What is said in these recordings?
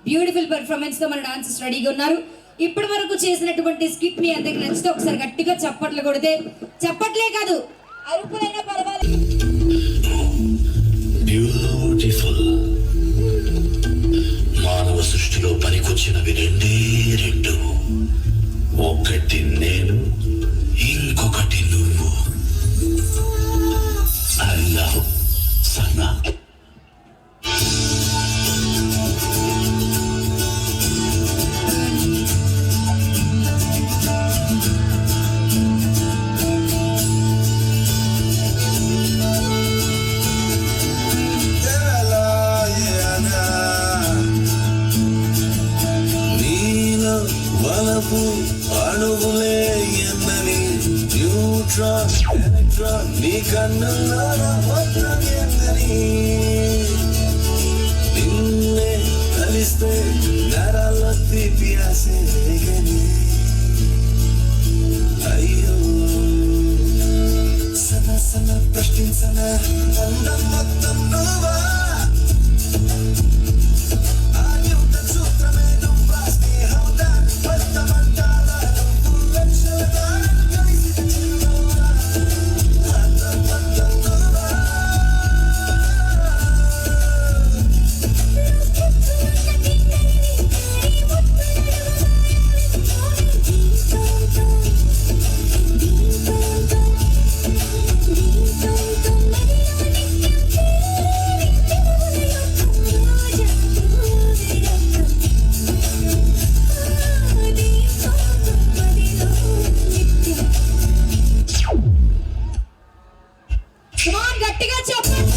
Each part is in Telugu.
బ్యూటిఫుల్ పెర్ఫార్మెన్స్ తో మన డాన్సర్స్ రెడీగా ఉన్నారు. ఇప్పటి వరకు చేసినటువంటి స్కిట్ మీ అందరికి నచ్చితే ఒకసారి గట్టిగా చప్పట్లు కొడితే, చప్పట్లే కాదు అరుపులైనా పర్వాలేదు. బ్యూటిఫుల్. మానవ సృష్టిలో పనికొచ్చినవి రెండే రెండు, ఒకటి నేను, ఇంకొకటి నువ్వు. I love Sana. అణువులే ఎన్నని న్యూట్రాన్ ఎలక్ట్రాన్ నీ కన్నుల్లో మాత్రం ఎందని నిన్నే కలిస్తే నరాల తీపి ఆసే రేగని అయ్యో సన సన ప్రశ్నించన అందం మొత్తం నువ్వా గట్టిగా చెప్పండి.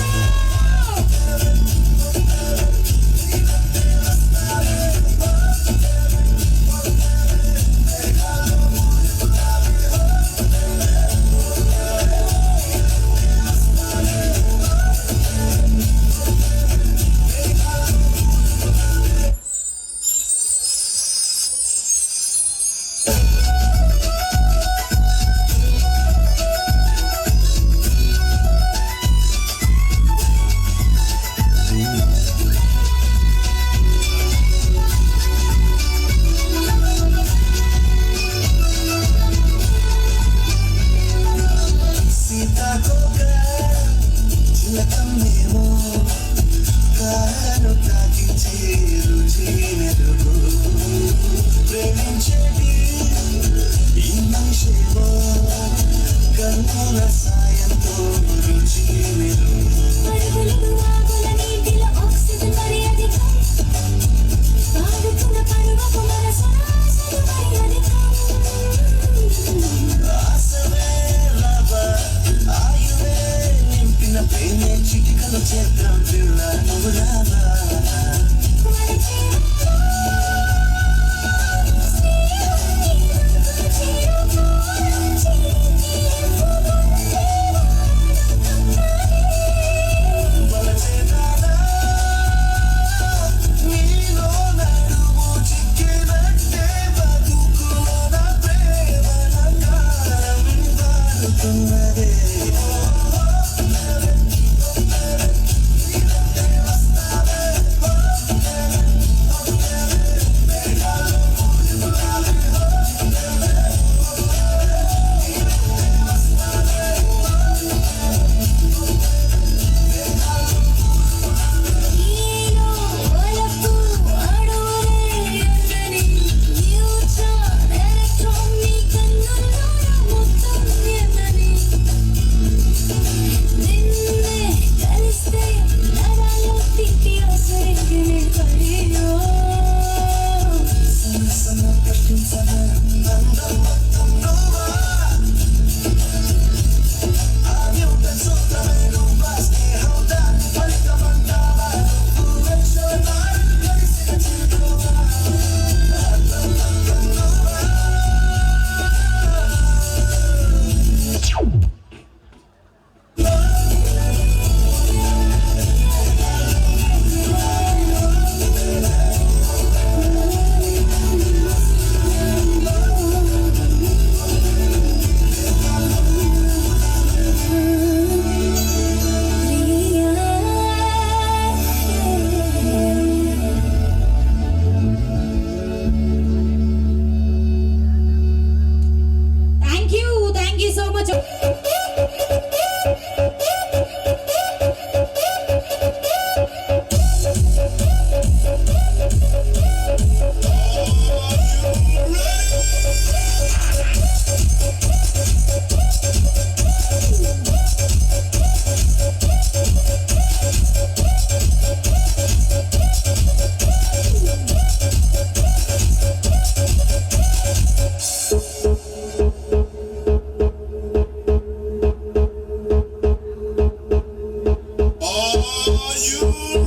Are you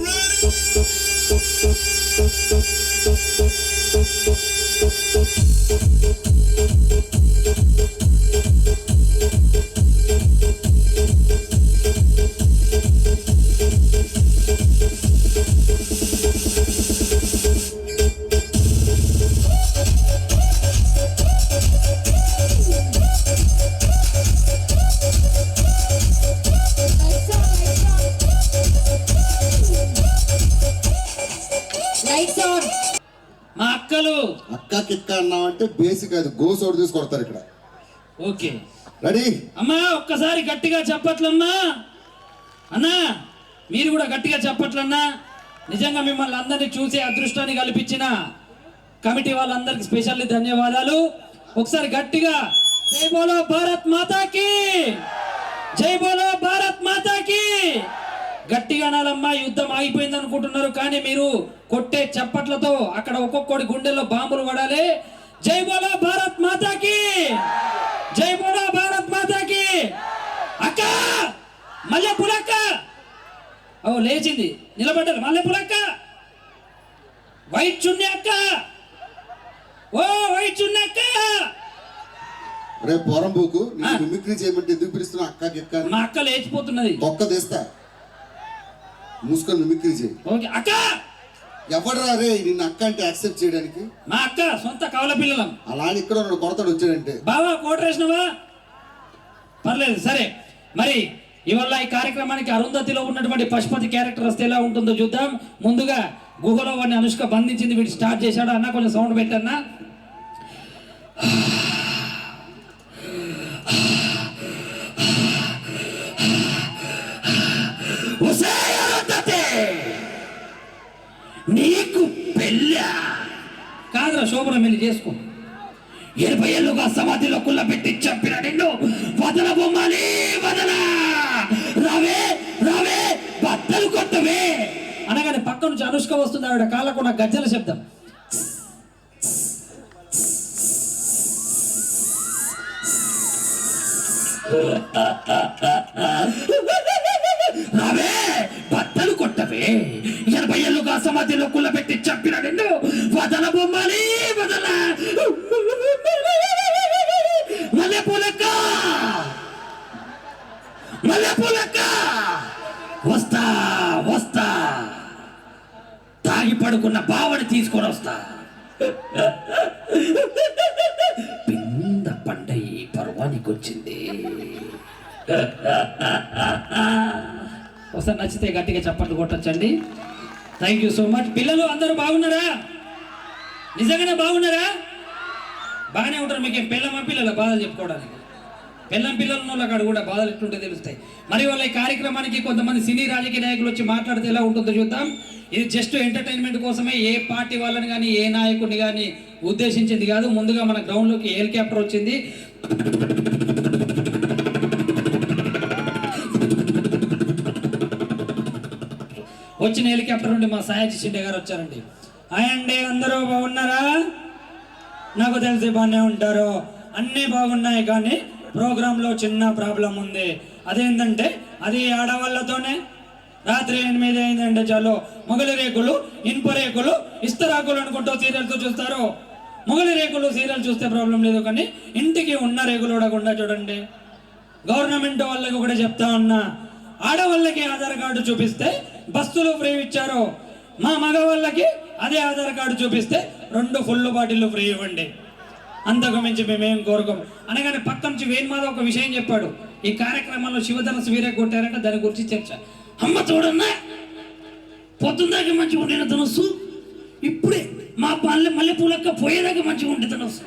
ready? Lights on. మా అక్కలు అక్క కిక్క అన్నామంటే బేసిక్ అది గోసోడు తీసి కొడతారు ఇక్కడ. Okay ready? అమ్మా ఒక్కసారి గట్టిగా చెప్పట్లమ్మా. అన్నా మీరు కూడా గట్టిగా చెప్పట్లన్నా. నిజంగా మిమ్మల్ని అందరినీ చూసే అదృష్టాన్ని కల్పించిన కమిటీ వాళ్ళందరికి స్పెషల్లీ ధన్యవాదాలు. ఒకసారి గట్టిగా జై బోలో భారత్ మాతాకి, జై బోలో భారత్ మాతాకి. గట్టిగా అనాలమ్మా. యుద్ధం ఆగిపోయింది అనుకుంటున్నారు కానీ మీరు కొట్టే చప్పట్లతో అక్కడ ఒక్కొక్కడి గుండెల్లో బాంబులు పడాలి. జై బోలో భారత్ మాతాకి, జై బోలో భారత్ మాతాకి. అక్క మల్లె పులక్క ఓ లేచింది నిలబడ్డారు. మల్లె పులక్క, వైట్ చున్నీ అక్క, ఓ వైట్ చున్నీ అక్క. రేపు పోరంబోకు మిమిక్రీ చేయమంటే ఎందుకు పిలుస్తున్నా అక్క కిక్క అని? మా అక్క లేచిపోతున్నది. ఒక్క తీస్తా, మూసుకొని మిమిక్రీ చేయి. ఓకే అక్క. ఎవడరా రే నిన్ను అక్క అంటే యాక్సెప్ట్ చేయడానికి? మా అక్క సొంత కవల పిల్లలం. అలా అని ఇక్కడ ఉన్నాడు కొడతాడు వచ్చాడంటే. బావా కోటరేసినవా? పర్లేదు సరే. మరి ఇవాళ ఈ కార్యక్రమానికి అరుంధతిలో ఉన్నటువంటి పశుపతి క్యారెక్టర్ వస్తే ఎలా ఉంటుందో చూద్దాం. ముందుగా గుహలో వాడిని అనుష్క బంధించింది, వీడు స్టార్ట్ చేశాడు. అన్న కొంచెం సౌండ్ పెట్టన్నా. నీకు పెళ్ళా కాదురా, శోభనం వెళ్ళి చేసుకో. 80 ఏళ్ళుగా సమాధిలో కుల్ల పెట్టి చంపిన నిన్ను వదల బొమ్మాలి, వదల. రావే రావే బద్దలు కొట్టవే అనగానే పక్క నుంచి అనుష్క వస్తుంది. ఆవిడ కాళ్ళకున్న గజ్జల శబ్దం. రావే బద్దలు కొట్టవే. 80 ఏళ్ళుగా సమాధిలో కుల్ల పెట్టి చంపిన నిన్ను వదల బొమ్మాలి, వదల. మల్లె పూలక్క, మల్లె పూలక్క, వస్తా వస్తా. తాగి పడుకున్న బావని తీసుకొని వస్తా. పింద పండై పర్వానికి వచ్చింది. ఒకసారి నచ్చితే గట్టిగా చప్పట్లు కొట్టచ్చండి. Thank you so much. పిల్లలు అందరూ బాగున్నారా? నిజంగానే బాగున్నారా? బాగానే ఉంటారు. మీకు పిల్లమా పిల్లల బాధలు చెప్పుకోవడానికి? పిల్లలు ఉన్న కాడ కూడా బాధలు ఎట్లుంటే తెలుస్తాయి. మరి వాళ్ళ ఈ కార్యక్రమానికి కొంతమంది సినీ రాజకీయ నాయకులు వచ్చి మాట్లాడితే ఎలా ఉంటుందో చూద్దాం. ఇది జస్ట్ ఎంటర్టైన్మెంట్ కోసమే, ఏ పార్టీ వాళ్ళని కానీ ఏ నాయకుడిని కానీ ఉద్దేశించింది కాదు. ముందుగా మన గ్రౌండ్లోకి హెలికాప్టర్ వచ్చింది. వచ్చిన హెలికాప్టర్ నుండి మా సాయాజీ షిండే గారు వచ్చారండి. అండి అందరూ బాగున్నారా? నాకు తెలిసి బాగానే ఉంటారు. అన్నీ బాగున్నాయి కానీ ప్రోగ్రాంలో చిన్న ప్రాబ్లం ఉంది. అదేంటంటే అది ఆడవాళ్ళతోనే. రాత్రి 8 అయిందంటే చాలు మొగలి రేకులు, ఇనుప రేకులు, ఇస్తరాకులు అనుకుంటూ సీరియల్తో చూస్తారు. మొగలి రేకులు సీరియల్ చూస్తే ప్రాబ్లం లేదు కానీ ఇంటికి ఉన్న రేకులు కూడా చూడండి. గవర్నమెంట్ వాళ్ళకి కూడా చెప్తా ఉన్నా, ఆడవాళ్ళకి ఆధార్ కార్డు చూపిస్తే బస్సులు ఫ్రీ ఇచ్చారు. మా మగవాళ్ళకి అదే ఆధార్ కార్డు చూపిస్తే 2 ఫుల్ బాటిల్ ఫ్రీ ఇవ్వండి. అంతకు మించి మేమేం కోరుకోం అనగానే పక్క నుంచి వేణుమాధవ్ ఒక విషయం చెప్పాడు. ఈ కార్యక్రమంలో శివధనసు వీరే కొట్టారంటే దాని గురించి చర్చ. అమ్మ చూడన్నా, పొద్దుందాకా మంచిగా ఉండిన ధనస్సు ఇప్పుడే మా మల్లె పూలక్క పోయేదాకా మంచిగా ఉండే ధనస్సు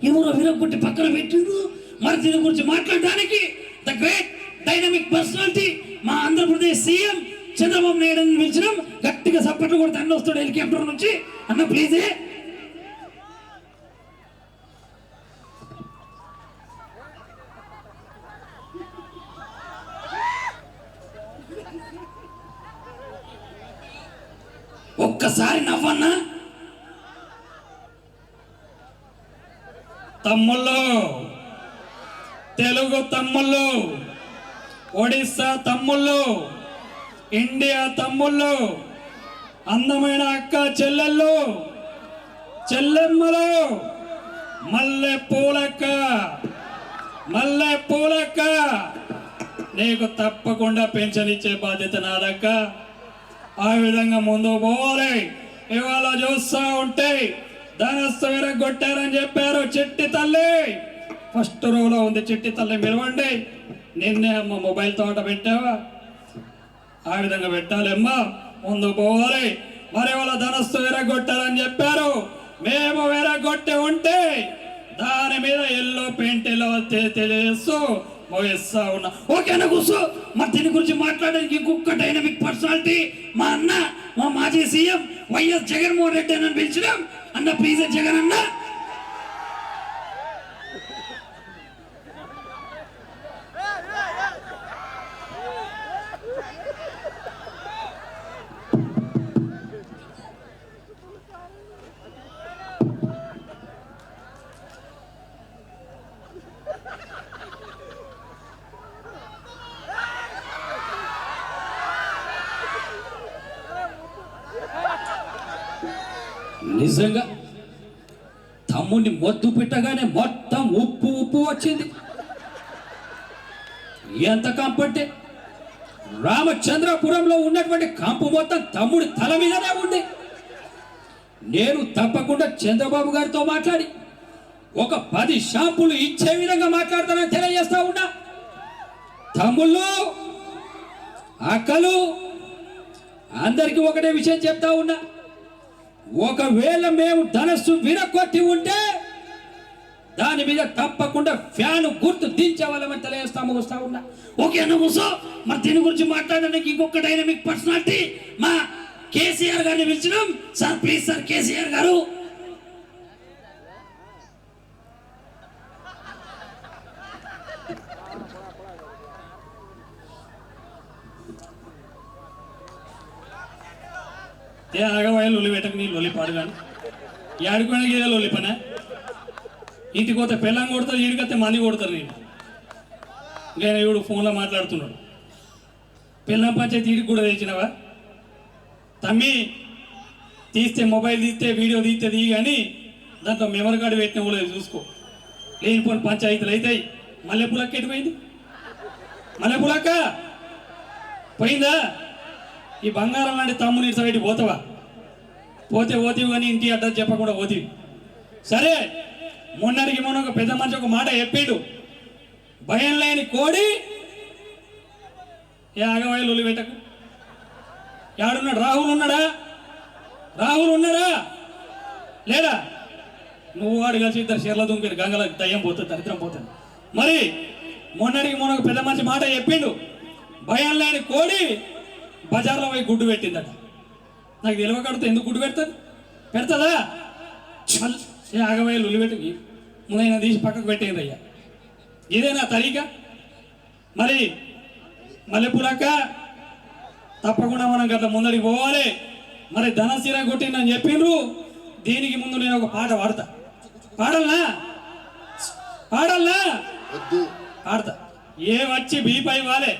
ఎవరో విరగొట్టి పక్కన పెట్టిండ్రు. మరి దీని గురించి మాట్లాడడానికి ద గ్రేట్ డైనమిక్ పర్సనాలిటీ మా ఆంధ్రప్రదేశ్ సీఎం చంద్రబాబు నాయుడు అని పిలిచినాం. గట్టిగా సపోర్ట్లు కొడితే అన్న వస్తాడు హెలికాప్టర్ నుంచి. అన్న ప్లీజే. ఒక్కసారి నవ్వన్నా. తమ్ముళ్ళు, తెలుగు తమ్ముళ్ళు, ఒడిస్సా తమ్ముళ్ళు, ఇండియా తమ్ముళ్ళు, అందమైన అక్క చెల్లెళ్ళు, చెల్లెమ్మలు, మల్లె పూలక్క, మల్లె పూలక్క, నీకు తప్పకుండా పెన్షన్ ఇచ్చే బాధ్యత నాదక్క. ఆ విధంగా ముందు పోవాలి. ఇవాళ చూస్తా ఉంటే ధనస్సు విరగొట్టారని చెప్పారు. చిట్టి తల్లి ఫస్ట్ రోలో ఉంది. చిట్టి తల్లి పిలవండి. నిన్నే అమ్మ మొబైల్ తోట పెట్టావా? ఆ విధంగా పెట్టాలమ్మా, ముందు పోవాలి. మరి వాళ్ళ ధనస్సు విరగొట్టారని చెప్పారు. మేము విరగొట్టి ఉంటే దాని మీద ఎల్లో పెయింట్ ఎలా తెలియస్తూ మోయిస్తా ఉన్నా. ఓకేనా కూర్చో. మరి దీని గురించి మాట్లాడడానికి ఇంకొక డైనమిక్ పర్సనాలిటీ మా అన్న, మా మాజీ సీఎం వైఎస్ జగన్మోహన్ రెడ్డి అని పిలిచడం. అన్న ప్లీజ్ జగన్ అన్న. నిజంగా తమ్ముడిని మొద్దు పెట్టగానే మొత్తం ఉప్పు ఉప్పు వచ్చింది. ఎంత కంపంటే రామచంద్రపురంలో ఉన్నటువంటి కంపు మొత్తం తమ్ముడి తల మీదనే ఉంది. నేను తప్పకుండా చంద్రబాబు గారితో మాట్లాడి ఒక 10 షాంపులు ఇచ్చే విధంగా మాట్లాడతానని తెలియజేస్తా ఉన్నా. తమ్ముళ్ళు, అక్కలు, అందరికీ ఒకటే విషయం చెప్తా ఉన్నా. ఒకవేళ మేము ధనస్సు విరగొట్టి ఉంటే దాని మీద తప్పకుండా ఫ్యాన్ గుర్తు దించేవాళ్ళమని తెలియజేస్తాము. వస్తా ఉన్నా. ఓకే అన్న కూర్చో. మరి దీని గురించి మాట్లాడడానికి ఇంకొక డైనమిక్ పర్సనాలిటీ మా కేసీఆర్ గారిని పిలిచినాం. సార్ ప్లీజ్ సార్, కేసీఆర్ గారు. ఆగవాయ లొల్లి పెట్టక నీ లొల్లి పాడు కానీ ఏడుకోడానికి ఏదో లొల్లి పనా. ఇంటికి పోతే పెళ్ళం కొడతారు, ఈడికొస్తే మంది కొడతారు. నేను ఇంకా ఈవిడు ఫోన్లో మాట్లాడుతున్నాడు. పెళ్ళం పంచాయతీ ఈడికి కూడా తెచ్చినవా? తమ్మి తీస్తే మొబైల్ తీస్తే వీడియో తీస్తే కానీ దాంట్లో మెమరీ కార్డు పెట్టిన కూడా చూసుకో. లేనిపోయిన పంచాయతీలు అవుతాయి. మల్లెపూలక్క ఎటుపోయింది? మల్లెపూలక్క పోయిందా? ఈ బంగారం లాంటి తమ్ముని ఇటు పోతావా? పోతే పోతివి కానీ ఇంటి అడ్రస్ చెప్పకుండా పోతివి. సరే, మొన్నటికి మొన్న ఒక పెద్ద మనిషి ఒక మాట చెప్పిండు. భయం లేని కోడి ఏ ఆగవాయిలు ఒలి పెట్టకు. యాడున్నాడు? రాహుల్ ఉన్నాడా? రాహుల్ ఉన్నాడా లేడా? నువ్వు వాడు కలిసి ఇద్దరు చీరల దుంపారు. గంగల దయ్యం పోతుంది, దరిద్రం పోతుంది. మరి మొన్నటికి మొన్న ఒక పెద్ద మనిషి మాట చెప్పిండు. భయం లేని కోడి బజార్లో పోయి గుడ్డు పెట్టిందట. నాకు తెలియకడితే ఎందుకు గుడ్డు పెడతాదా? ఆగవాయిలు ఉల్లిపెట్టి ముందైనా తీసి పక్కకు పెట్టేది అయ్యా. ఇదేనా తరీకా? మరి మల్లెపూలక్క తప్పకుండా మనం గట్ల ముందడికి పోవాలి. మరి ధనశీర కొట్టిందని చెప్పిండ్రు. దీనికి ముందు నేను ఒక పాట పాడతా. పాడల్నా? పాడతా. ఏ వచ్చి బీపై వాలే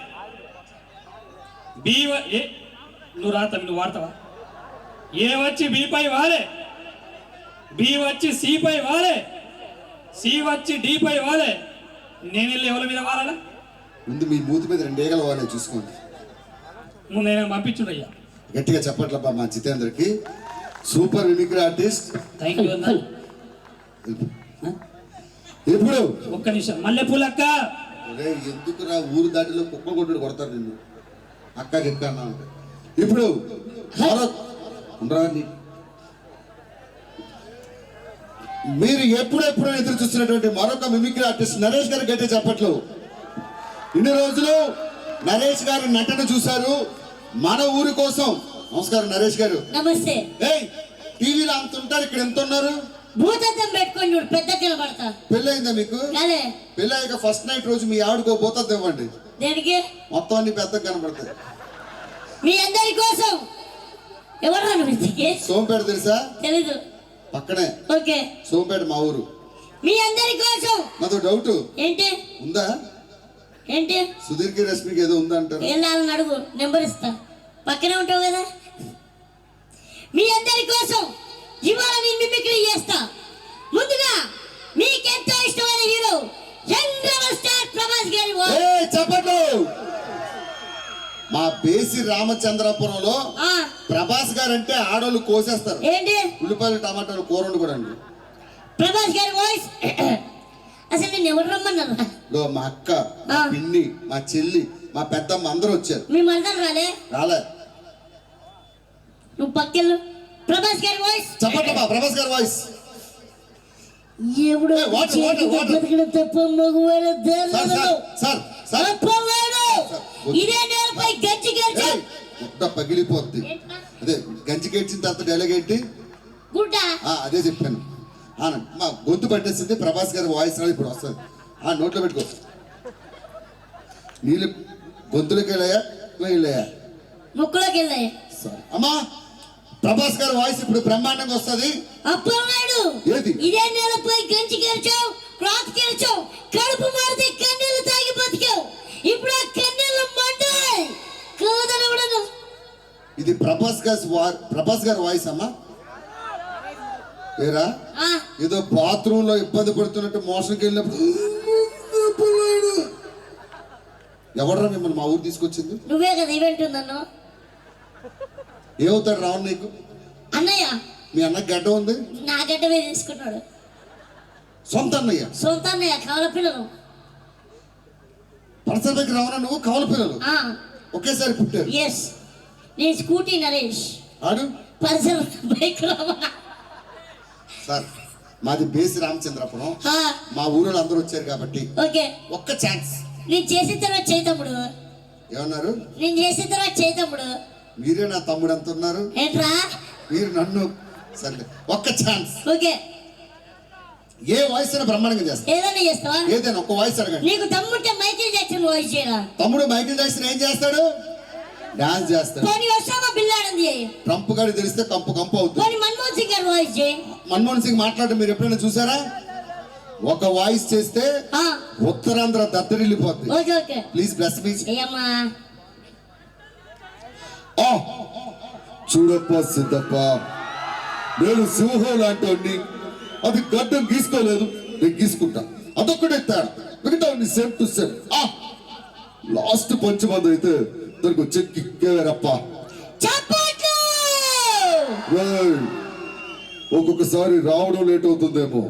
నువ్వు రాత నువ్వు వాడతావా? ఏ వచ్చి బీపై వాలే, బి వచ్చి సిపై వాలే, సి వచ్చి డిపై వాలే. నేను వెళ్ళి ఎవరి మీద వాలాలా? ముందు మీ మూతి మీద 2 ఏగలు వాలే చూసుకోండి. ముందు నేను పంపించుడయ్యా. గట్టిగా చెప్పట్లబ్బా మా జితేంద్రకి. Super mimicry artist. Thank you అన్నా. ఇప్పుడు ఒక్క నిమిషం. మల్లెపూలక్క ఎందుకురా ఊరు దాటిలో కుక్క కొట్టుడు కొడతారు నిన్ను. అక్క చెక్క అన్నా అంటే ఇప్పుడు మీరు ఎప్పుడెప్పుడు ఎదురు చూస్తున్నటువంటి మరొక మిమిక్రీ ఆర్టిస్ట్ నరేష్ గారు గట్టి చెప్పట్లు. ఇన్ని రోజులు నరేష్ గారి నటన చూశారు మన ఊరి కోసం. నమస్కారం నరేష్ గారు. నమస్తే. టీవీలో అంత ఉంటారు, ఇక్కడ ఎంత ఉన్నారు? భూతద్దం పెట్టుకొని చూడు, పెద్ద కిలబడతా. పెళ్ళయిందా మీకు? పెళ్ళయ్యాక ఫస్ట్ నైట్ రోజు మీ ఆవిడకో భూతద్దం ఇవ్వండి. దేనికి? మొత్తం అన్ని పెద్దగా కనబడతాయి. మీ అందరి కోసం. ఎవరు? సోంపేట తెలుసా? తెలీదు. పక్కనే. ఓకే. సోంపేట మా ఊరు. మీ అందరి కోసం. నాతో డౌట్. ఏంటి? ఉందా? ఏంటి? సుధీర్కి రశ్మికి ఏదో ఉందా అంటారు. వెళ్ళాలని అడుగు, నెంబర్ ఇస్తా. పక్కనే ఉంటావు కదా. మీ అందరి కోసం ఇవాళ నేను మిమిక్రీ చేస్తా. ముందుగా మీకెంతో ఇష్టమైన hero young rebel star Prabhas గారి voice. చెప్పట్లు. మా బేసి రామచంద్రపురంలో ఆ, ప్రభాస్ గారు అంటే ఆడోళ్ళు కోసేస్తారు. ఏంటి ఉల్లిపాయలు టమాటాలు కూర కూడా అండి. ప్రభాస్ గారి వాయిస్. అసలు నేను ఎవరు రమ్మన్నారు? మా అక్క, మా పిన్ని, మా చెల్లి, మా పెద్దమ్మ అందరూ వచ్చారు. మీ మరదలు రాలే? రాలే. నువ్వు పక్కెళ్ళు. ప్రభాస్ గారి వాయిస్ చెప్పండి మా ప్రభాస్ గారి వాయిస్. ఎవడు ఏ, వాటర్, వాటర్, వాటర్. బతికిన తప్ప మగవాడు సార్ సార్ ఇదే నేలపై గచ్చి గచ్చి గుడ్డ పగిలిపోద్ది. అదే గంజి గెలిచిన తర్వాత డైలాగ్ ఏంటి? గుడ్డ. అదే చెప్పాను. మా గొంతు పట్టేసింది. ప్రభాస్ గారి వాయిస్ రాదు ఇప్పుడు వస్తుంది. నోట్లో పెట్టుకో. నీళ్ళు గొంతులోకి వెళ్ళాయా వెళ్ళాయా? ముక్కులోకి వెళ్ళాయి. సరే అమ్మా, ప్రభాస్ గారి వాయిస్ ఇప్పుడు బ్రహ్మాండంగా వస్తుంది. అప్పన్నాడు ఏది? ఇదే నేలపై గంజి గెలిచావు, క్రాత్ గెలిచావు, కడుపు మారితే కన్నీళ్ళు తాగి బతికావు. ఇప్పుడు ఆ కన్నీళ్ళు మంటాయి కాదని కూడా. ఇది ప్రభాస్ గారి వాయిస్ అమ్మా. ఏరా ఏదో బాత్రూమ్ లో ఇబ్బంది పడుతున్నట్టు మోషన్కి వెళ్ళినప్పుడు ఎవడరా మిమ్మల్ని మా ఊరు తీసుకొచ్చింది? నువ్వే కదా ఈవెంట్ ఉందన్ను. ఏమవుతాడు రావణ్ నీకు? అన్నయ్య. మీ అన్నకి గడ్డ ఉంది. నా గడ్డ మీద తీసుకున్నాడు. సొంత అన్నయ్య? సొంత అన్నయ్య. కవల పిల్లలు. పర్సన్ దగ్గర రావణ నువ్వు కవల పిల్లలు ఒకేసారి పుట్టారు. ఎస్. నేను స్కూటీ నరేష్, ఆడు పల్సర్ బైక్ రావణ. సార్ మాది బేసి రామచంద్రపురం. మా ఊరిలో అందరూ వచ్చారు కాబట్టి ఓకే ఒక్క ఛాన్స్. నేను చేసిన తర్వాత చేయి తమ్ముడు. ఏమన్నారు? నేను చేసిన తర్వాత చేయి తమ్ముడు. మీరే నా తమ్ముడు ఎంత ఉన్నారు ఏంట్రా? మీరు నన్ను. సరే ఒక్క ఛాన్స్. ఓకే. ఏ వాయిస్ అయినా బ్రహ్మాండంగా చేస్తా. ఏదైనా చేస్తావా? ఏదైనా ఒక్క వాయిస్ అడగండి. నీకు తమ్ముంటే మైకేల్ జాక్సన్ వాయిస్ చేయరా? తమ్ముడు మైకేల్ జాక్సన్ ఏం చేస్తాడు? డాన్స్ చేస్తాడు. పోనీ ఒసామా బిన్ లాడెన్ చేయి. ట్రంప్ గారికి తెలిస్తే కంపు కంపు అవుతుంది. పోనీ మన్మోహన్ సింగ్ గారి వాయిస్ చేయి. మన్మోహన్ సింగ్ మాట్లాడటం మీరు ఎప్పుడైనా చూసారా? ఒక వాయిస్ చేస్తే ఉత్తరాంధ్ర దద్దరిల్లిపోద్ది. Okay okay. Please bless me. అయ్యమ్మా. చూడప్ప సిద్ధప్ప, నేను సింహం లాంటి అది గడ్డం గీసుకోలేదు, నేను గీసుకుంటా. అదొక్కటే తేడా. మిగతా సేమ్ టు సేమ్. లాస్ట్ పంచమంది అయితే దానికి వచ్చే కిక్కేరప్ప. ఒక్కొక్కసారి రావడం లేట్ అవుతుందేమో,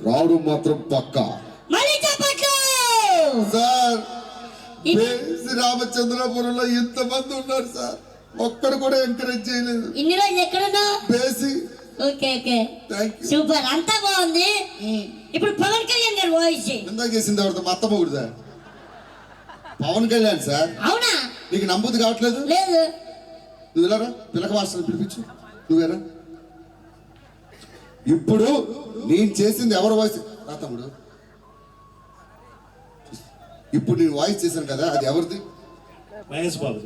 రావడం మాత్రం పక్కా. సార్ రామచంద్రపురంలో ఇంతమంది ఉన్నారు సార్, ఒక్కడు కూడా ఎంకరేజ్ చేయలేదు. ఇన్ని రోజులు ఎక్కడున్నా? బేసి. Okay okay thank you. Super. అంతా బాగుంది. ఇప్పుడు పవన్ కళ్యాణ్ గారి వాయిస్ చేయి. ఇందాక చేసింది ఎవరితో? మా అత్త మొగుడు సార్. పవన్ కళ్యాణ్ సార్. అవునా? నీకు నమ్మబుద్ధి కావట్లేదు? లేదు. నువ్వు వెళ్ళరా, పిల్లక మాస్టర్ పిలిపించు. నువ్వేరా. ఇప్పుడు నేను చేసింది ఎవరి వాయిస్ రా తమ్ముడు? ఇప్పుడు నేను వాయిస్ చేశాను కదా, అది ఎవరిది? మహేష్ బాబు.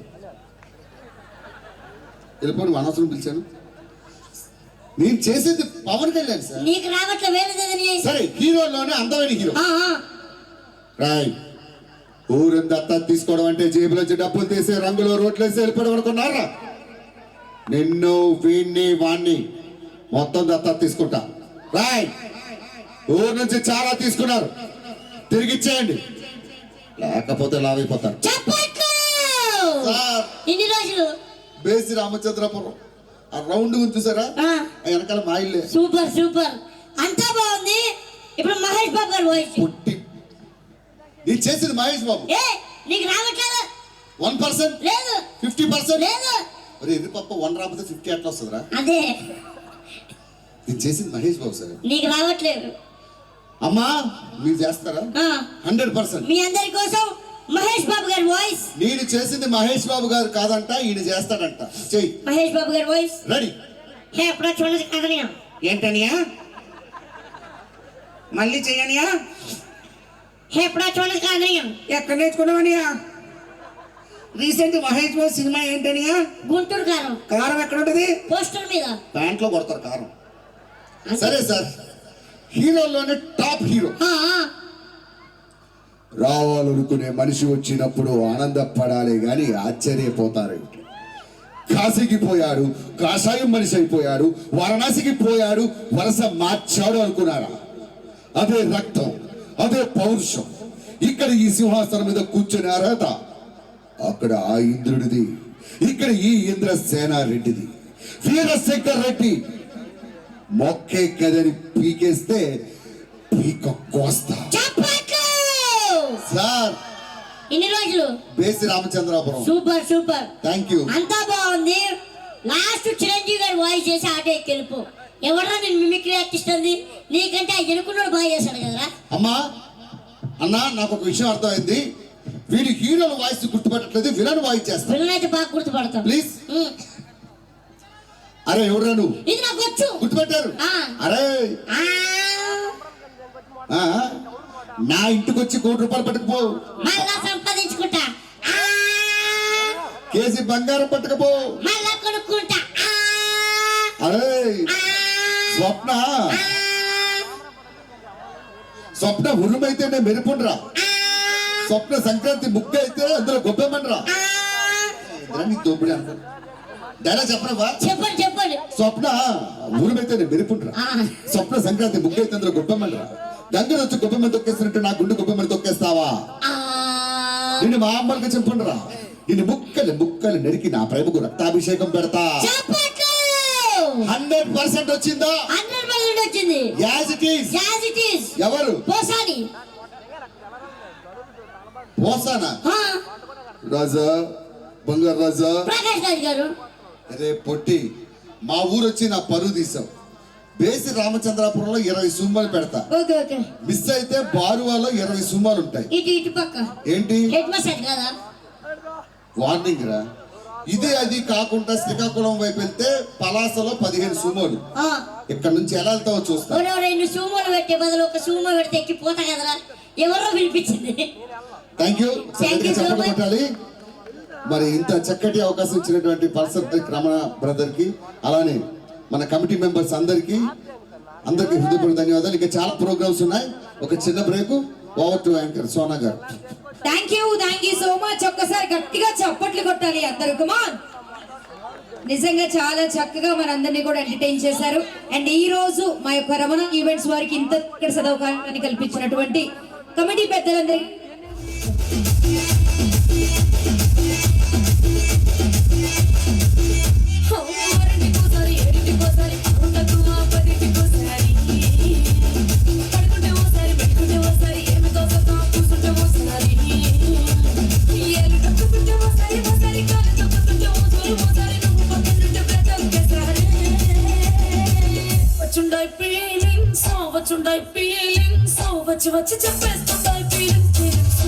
వెళ్ళిపోయి అనవసరం పిలిచాను. నేను చేసేది పవన్ కళ్యాణ్ సార్. నీకు రావట్లే వేరేదని. సరే, హీరోలోనే అందమైన హీరో. రాయ్. ఊరంతా తీసుకోవడం అంటే జేబులోంచి డబ్బులు తీసే, రంగులో రోడ్లు వేసి వెళ్ళిపోవడం అనుకున్నారా? నిన్ను వీణ్ణి వాణ్ణి మొత్తం దత్తా తీసుకుంటా. రాయ్. ఊరు నుంచి చాలా తీసుకున్నారు, తిరిగి ఇచ్చేయండి, లేకపోతే లావైపోతారు. ఇన్ని రోజులు బేసి రామచంద్రపురం ఆ రౌండ్ చూసారా? వెనకాల మా ఇల్లే. Super super. అంతా బాగుంది. ఇప్పుడు మహేష్ బాబు గారు వాయిస్ పుట్టి నేను చేసింది మహేష్ బాబు. నీకు రావట్లేదు? 1% లేదు, 50% లేదు. అరే ఇది పప్ప 1 రాకపోతే 50 ఎట్లా వస్తుందిరా? అదే నేను చేసింది మహేష్ బాబు సార్. నీకు రావట్లేదు. అమ్మా మీరు చేస్తారా? 100%. మీ అందరి కోసం మహేష్ బాబు గారి వాయిస్. నేను చేసింది మహేష్ బాబు గారు కాదంట, ఈయన చేస్తాడంట. చెయ్యి. మహేష్ బాబు గారి వాయిస్ రెడీ. ఎప్పుడో చూడదు కదనియా. ఏంటనియా? మళ్ళీ చెయ్యనియా? ఎప్పుడో చూడదు కదనియా. ఎక్కడ నేర్చుకున్నావనియా? Recent Mahesh Babu cinema ఏంటనియా? గుంటూరు కారం. కారం ఎక్కడ ఉంటది? పోస్టర్ మీద. ప్యాంట్లో కొడతారు కారం. సరే సార్, హీరోలోనే టాప్ హీరో. రావాలనుకునే మనిషి వచ్చినప్పుడు ఆనందపడాలి కానీ ఆశ్చర్యపోతారు. కాశీకి పోయాడు, కాషాయం మనిషి అయిపోయాడు, వారణాసికి పోయాడు, వరస మార్చాడు అనుకున్నారా? అదే రక్తం, అదే పౌరుషం. ఇక్కడ ఈ సింహాసనం మీద కూర్చొని అర్హత అక్కడ ఆ ఇంద్రుడిది, ఇక్కడ ఈ ఇంద్రసేనారెడ్డిది. వీరశంకర్ రెడ్డి మొక్కే కదని పీకేస్తే పీక కోస్తా. చప్పట్లు. సార్ ఇన్ని రోజులు బేసి Ramachandrapuram. Super super, thank you. అంతా బాగుంది. లాస్ట్ చిరంజీవి గారు వాయిస్ చేసి ఆటో ఎక్కెళ్ళిపో. ఎవడరా నేను మిమిక్రీ ఆర్టిస్ట్ అంది? నీకంటే ఆ ఎనుకున్నాడు బాగా చేశాడు కదరా. అమ్మా అన్నా, నాకు ఒక విషయం అర్థమైంది. వీడి హీరోల వాయిస్ గుర్తుపట్టట్లేదు, విలన్ వాయిస్ చేస్తా. పిల్లలైతే బాగా గుర్తుపడతాం. ప్లీజ్. అరే ఎవరు నువ్వు? ఇది నాకు వచ్చు. గుర్తుపెట్టారు? ఆ. అరే ఆ, ఆ, నా ఇంటికి వచ్చి ₹1,00,00,000 పట్టుకుపో, మళ్ళా సంపాదించుకుంటా. ఆ, కేజీ బంగారం పట్టుకుపో. మళ్ళా కొనుక్కుంటా. ఆ, అరే ఆ, స్వప్న, ఆ, స్వప్న ఉరుమైతే నేను మెరుపుండ్రా. ఆ, స్వప్న సంక్రాంతి ముక్క అయితే అందులో గొప్పమనరా. నీకు తోపుడే అనుకో. డైలాగ్ చెప్పనవా? చెప్పండి చెప్పండి. స్వప్న ఊరుమైతే నేను మెరుపుండ్రా. ఆ. స్వప్న సంక్రాంతి ముక్క అయితే అందులో గొప్పమనరా. గంగలు వచ్చి గొప్పమని తొక్కేస్తున్నట్టు నా గుండె గొప్పమని తొక్కేస్తావా? ఆ, నిన్ను మా అమ్మకి చెప్పుండ్రా. నిన్ను ముక్కలు ముక్కలు నరికి నా ప్రేమకు రక్తాభిషేకం పెడతా. చప్పట్లు. 100% వచ్చిందా? 100% వచ్చింది. As it is. As it is. ఎవరు? పోసాని. పోసానా? ఆ, రాజా, బంగారు రాజా. ప్రకాష్ రాజ్ గారు. అరే పొట్టి, మా ఊరు వచ్చి నా పరువు తీసావు. బేసి రామచంద్రాపురంలో 20 సుమ్మాలు పెడతా. Okay okay. మిస్ అయితే బారువాలో 20 సుమ్మాలు ఉంటాయి. ఇటు ఇటు పక్క. ఏంటి? హెడ్ మసాజ్ కదా. వార్నింగ్ రా. ఇదే అది కాకుండా శ్రీకాకుళం వైపు వెళ్తే పలాసలో 15 సుమోలు. ఆ, ఇక్కడ నుంచి ఎలా వెళ్తావో చూస్తా. రెండు సూమోలు పెట్టే బదులు ఒక సూమో పెడితే ఎక్కిపోతా కదరా. ఎవరో పిలిపించింది. Thank you. Thank you so చెప్పండి much. కొట్టాలి. మరి ఇంత చక్కటి అవకాశం ఇచ్చినటువంటి పల్సర్ రమణ బ్రదర్ కి, అలానే మన కమిటీ మెంబర్స్ అందరికి హృదయపూర్వక ధన్యవాదాలు. ఇంకా చాలా ప్రోగ్రామ్స్ ఉన్నాయి. ఒక చిన్న break. Over to anchor Sona గారు. Thank you so much. ఒక్కసారి గట్టిగా చప్పట్లు కొట్టాలి అందరూ. కమాన్. నిజంగా చాలా చక్కగా మనందరినీ కూడా ఎంటర్టైన్ చేశారు. అండ్ ఈ రోజు మా యొక్క రమణ ఈవెంట్స్ వారికి ఇంత సదవకాశాన్ని కల్పించినటువంటి కమిటీ పెద్దలందరికీ వచ్చి చెప్పేస్తుంటాయి ఫీలింగ్స్. వచ్చిందాయి ఫీలింగ్స్, వచ్చి చెప్పేస్తుంటాయి ఫీలింగ్స్.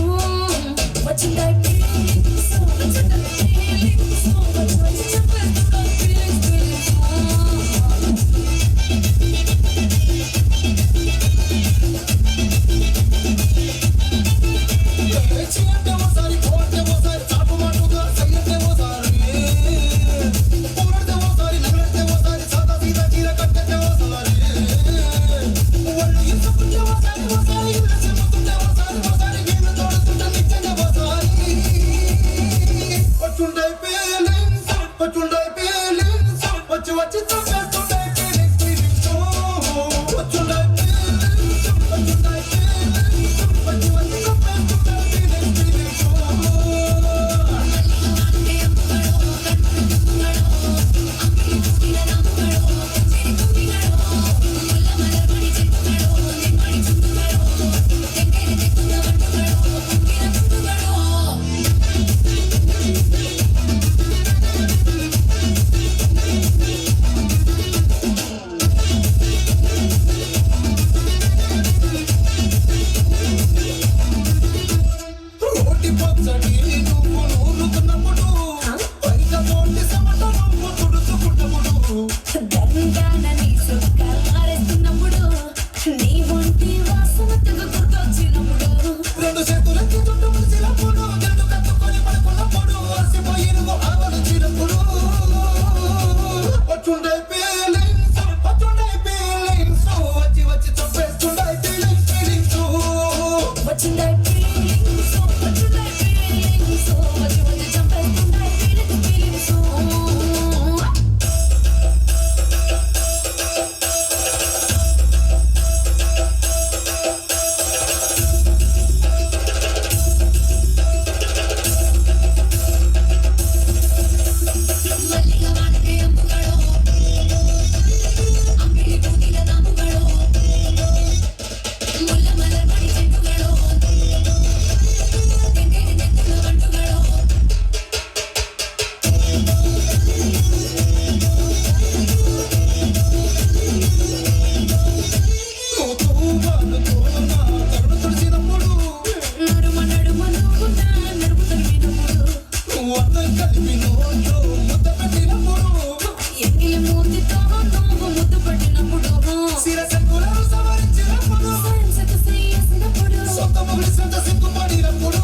చిలిపి నోట్లో ముద్ద పెట్టినప్పుడు ఎంగిలి మూతితో నువ్వు ముద్దు పట్టినప్పుడు శిరసకులను సవరించినప్పుడు సైన్స్కు చేసినప్పుడు సొంత మొగుడి సొంత సిగ్గుపడినప్పుడు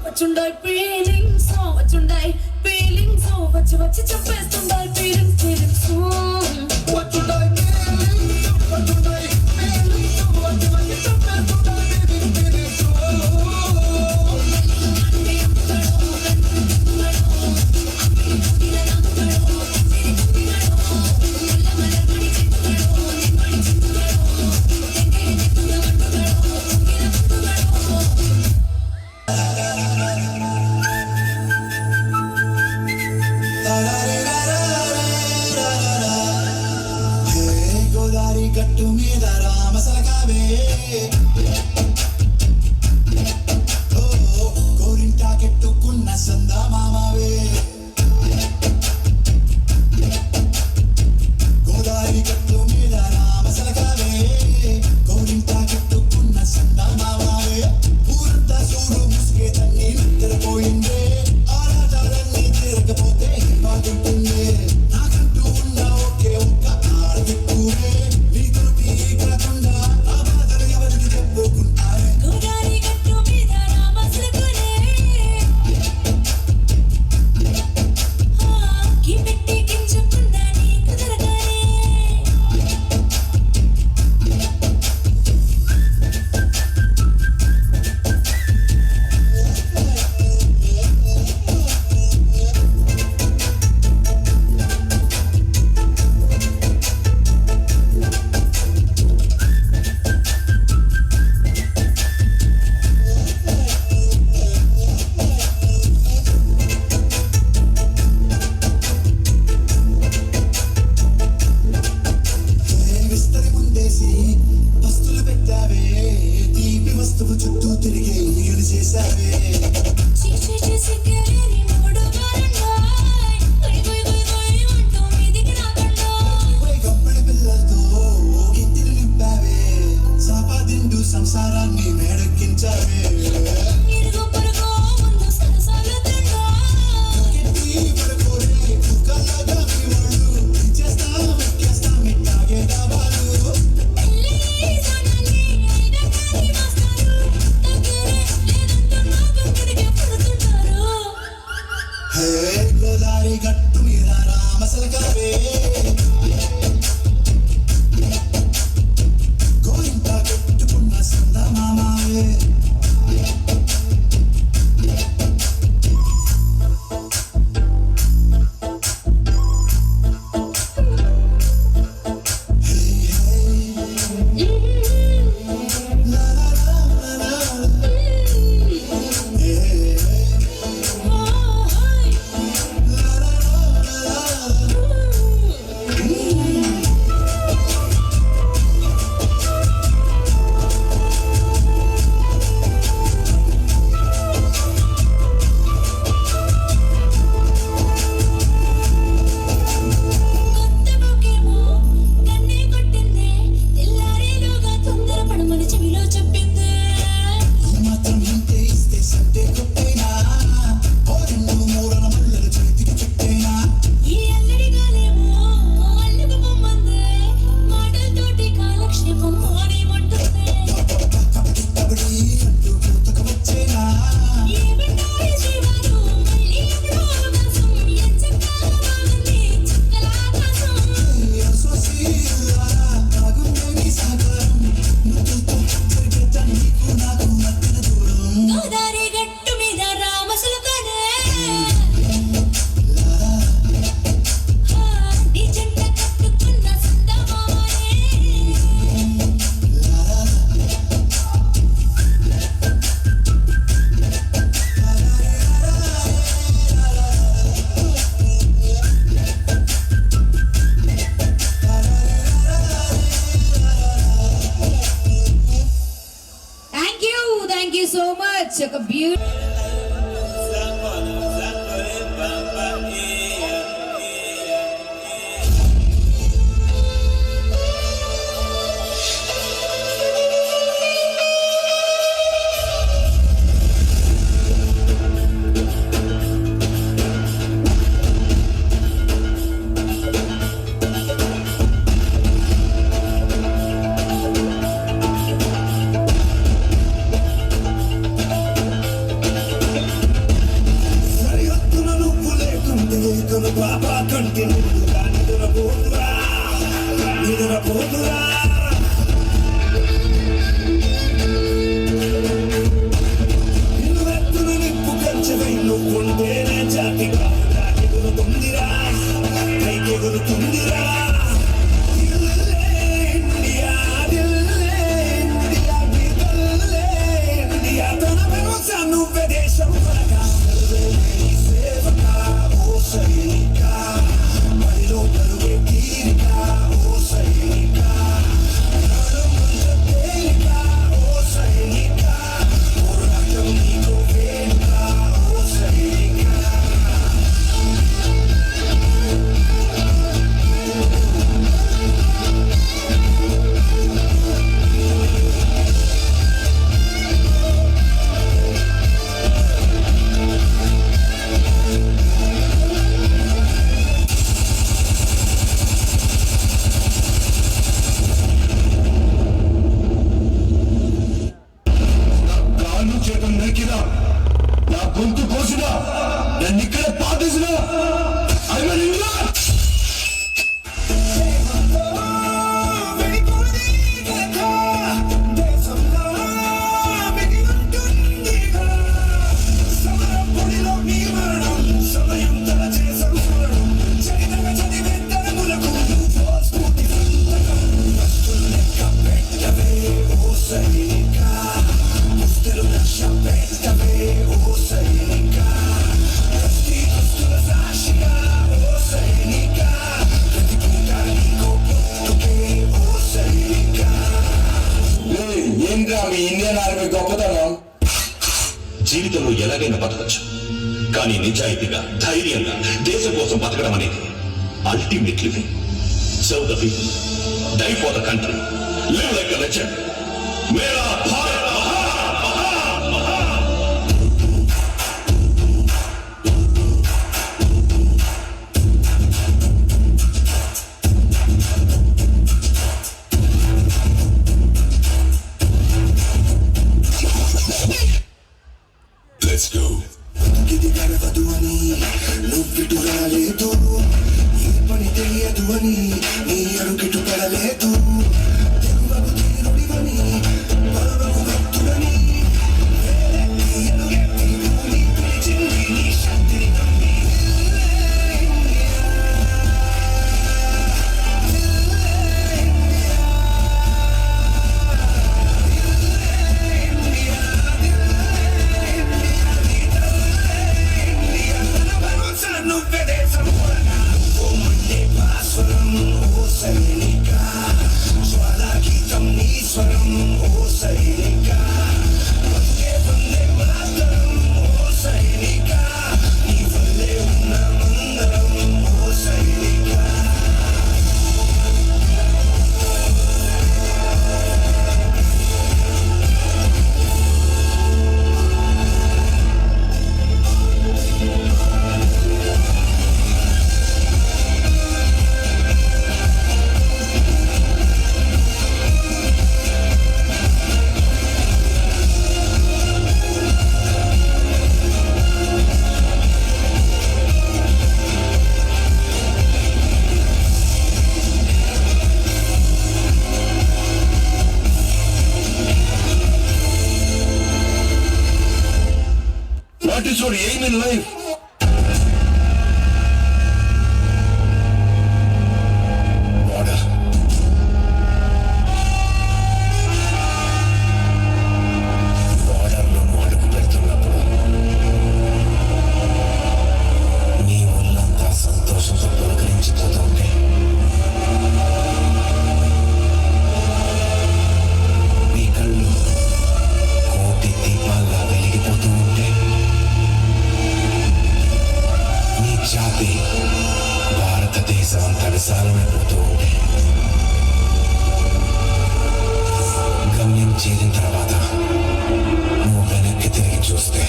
వచ్చుండాయి ఫీలింగ్స్ వచ్చి వచ్చి చెప్పేస్తుండాయి ఫీలింగ్స్ వచ్చుంటాయి feelings, వచ్చుంటాయి feelings, వచ్చి వచ్చి చెప్పేస్తుంటాయి feelings. హే గోదారి గట్టు మీద రామసలకావే ఓ గోరింటాకెట్టుకున్న సందా మామవే గోదారి గట్టు మీద రామసలకావే గోరింటాకెట్టుకున్న సందా మామవే ఊరంతా సూరు ముసుగే తన్ని నిద్రపోయిందే ఆరాటాలన్నీ తీరకపోతే బాగుంటుందే నాకంటూ ఉన్న ఒకే ఒక్క ఆడదిక్కువే నీతోటి కాకుండా ఆ బాధలు ఎవరికి చెప్పుకుంటారే గోదారి గట్టు మీద రామసులకునే కి పెట్టి గింజుకుందా నీ కుదరగానే విస్తరి ముందేసి వస్తువులు పెట్టావే తీపి వస్తువు చుట్టూ తిరిగి నీరు చేశావే చేసి కేరి మూడు వారండాయ్ గొయ్ అంటూ మీదికి రాకండాయ్ గప్పడి పిల్లలతో గిన్నెలు నింపావే సంపాదిండు సంసారాన్ని మేడెక్కించావే ఇరుగు పొరుగు ముందు సరసాలు తిండాయ్ గిట్టి పడుకోరే కుక్కలాగా మీ వాళ్ళు ఇచ్చేస్తాం ఎక్కేస్తాం ఇట్టాగే డాబాలు పెళ్ళి సోనాలి అయినా కానీ వస్తారు దగ్గరే లేదంటూ నాకు తిరిగి పడుతుంటారు హే గోదారి గట్టు మీద రామసలకావే గోరింటా పెట్టుకున్న సందా మామవే కొత్త బొకేమో కన్నే కొట్టిందే తెల్లారేలోగా తొందర పడమని చెవిలో చెప్పిందే ఈ మాత్రం ఇంతే ఇస్తే సంటే కొట్టేనా ఓ రెండు మూరల మల్లెలు చేతికి చుట్టేనా ఈ అల్లడి గాలేమో అల్లుకు పొమ్మందే మాటలతోటి కాలక్షేపం మానేమంటుందే కబడి కబడి అంటూ కూతకు వచ్చేనా ఏమంటారు జీవాలు మళ్ళీ ఎప్పుడో అవకాశం ఎంచక్కాల బాగుంది చుక్కల ఆకాశం సోసీలారా బాగుందే నీ సహకారం ముద్దుతో జరిగేట నీకు నాకు మధ్యన దూరం గోదారి గట్టు మీద రామసులకనే నీ జంట కట్టుకున్న సందమామనే థ్యాంక్ యూ సో మచ్ ఒక బ్యూటీ కను పాప కంటి నిండుగా నిద్రపోతురా నిలువెత్తున నిప్పు కంచెవై నువ్వుంటేనే జాతిగా ఎగురుతుందిరా పైకెగురుతుందిరా ఇండియా ఇండియా తన భరోసా నువ్వే దేశం సేవకా ఓ సైనికా మరిలో పరుగే తీరికా ఓ సైనికా తేలికా ఓ సైనికా పోరాటం నీకు వేడుకా ఓ సైనికా కాళ్ళు చేతులు నరికినా నా గొంతు కోసినా నన్ను ఇక్కడ పాతేసినా ఏంద్రా మీ ఇండియన్ ఆర్మీ గొప్పతనం జీవితంలో ఎలాగైనా బతకచ్చు, కానీ నిజాయితీగా ధైర్యంగా దేశం కోసం బతకడం అనేది ultimately serve the people, die for the country, live like a legend. మేరా భారత్ మహాన్ మహాన్ మహాన్. Let's go. ఇది గడవదు అని నువ్విటు రాలేదు, ఈ పని తెలియదు అని నీ అడుగిటు పడలేదు. తెరువకు తీరుడివని పరువకు భక్తుడని వేలెత్తి ఎలుగెత్తి భూమి పిలిచింది నీ శక్తిని నమ్మి. నువ్వే దేశం ఓ మండే భాస్వరం ఓ సైనిక, జ్వాలా గీతం నీ స్వరం ఓ సైనిక, వందే వందే మాతరం ఓ సైనిక, నీ వల్లే ఉన్నామందరం ఓ సైనిక. What is your aim in life? Border. బోర్డర్లో అడుగు పెడుతున్నప్పుడు నీ ఒళ్ళంతా సంతోషంతో పులకరించిపోతుంటే, నీ కళ్ళు కోటి దీపాల్లా వెలిగిపోతూ ఉంటే, నీ జాతి భారతదేశం అంతా విశాలమైపోతూ ఉంటే, గమ్యం చేరిన తర్వాత నువ్వు వెనక్కి తిరిగి చూస్తే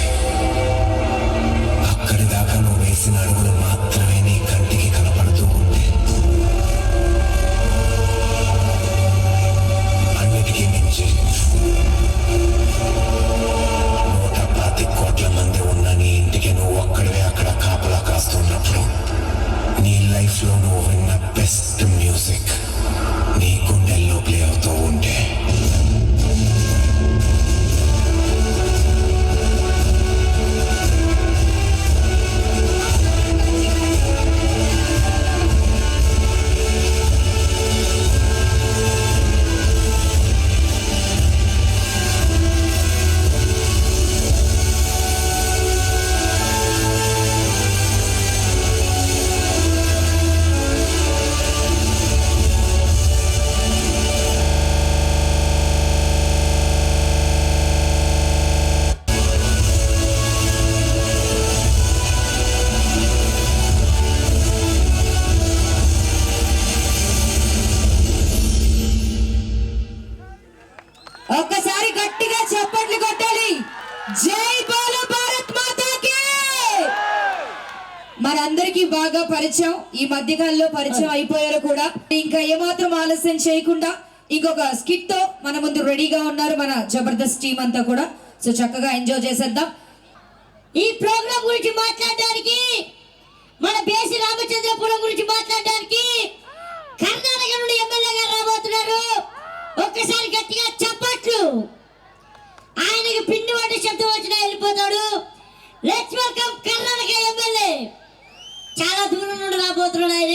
అక్కడి దాకా నువ్వు వేసిన అడుగులు మాత్రమే నీ కంటికి కనపడుతూ ఉంటే, అన్నిటికీ మించి 125 కోట్ల మంది ఉన్న నీ ఇంటికి నువ్వు ఒక్కడివే అక్కడ కాపలా కాస్తున్నప్పుడు మనందరికీ బాగా పరిచయం, ఈ మధ్యకాలంలో పరిచయం అయిపోయారు కూడా. ఇంకా ఏమాత్రం ఆలస్యం చేయకుండా ఇంకొక స్కిట్ తో మన ముందు రెడీగా ఉన్నారు మన జబర్దస్త్ టీం అంతా కూడా. సో చక్కగా ఎంజాయ్ చేసేద్దాం. ఈ ప్రోగ్రాం గురించి మాట్లాడడానికి, మన బేసి రామచంద్రపురం గురించి మాట్లాడడానికి కర్ణాటక నుండి ఎమ్మెల్యే గారు రాబోతున్నారు. ఒక్కసారి గట్టిగా చప్పట్లు. ఆయనకి పిండి వంటి శబ్దం వచ్చినా వెళ్ళిపోతాడు. Let's welcome Karnataka MLA. చాలా దూరం నుండి రాబోతున్నాడు ఆయన.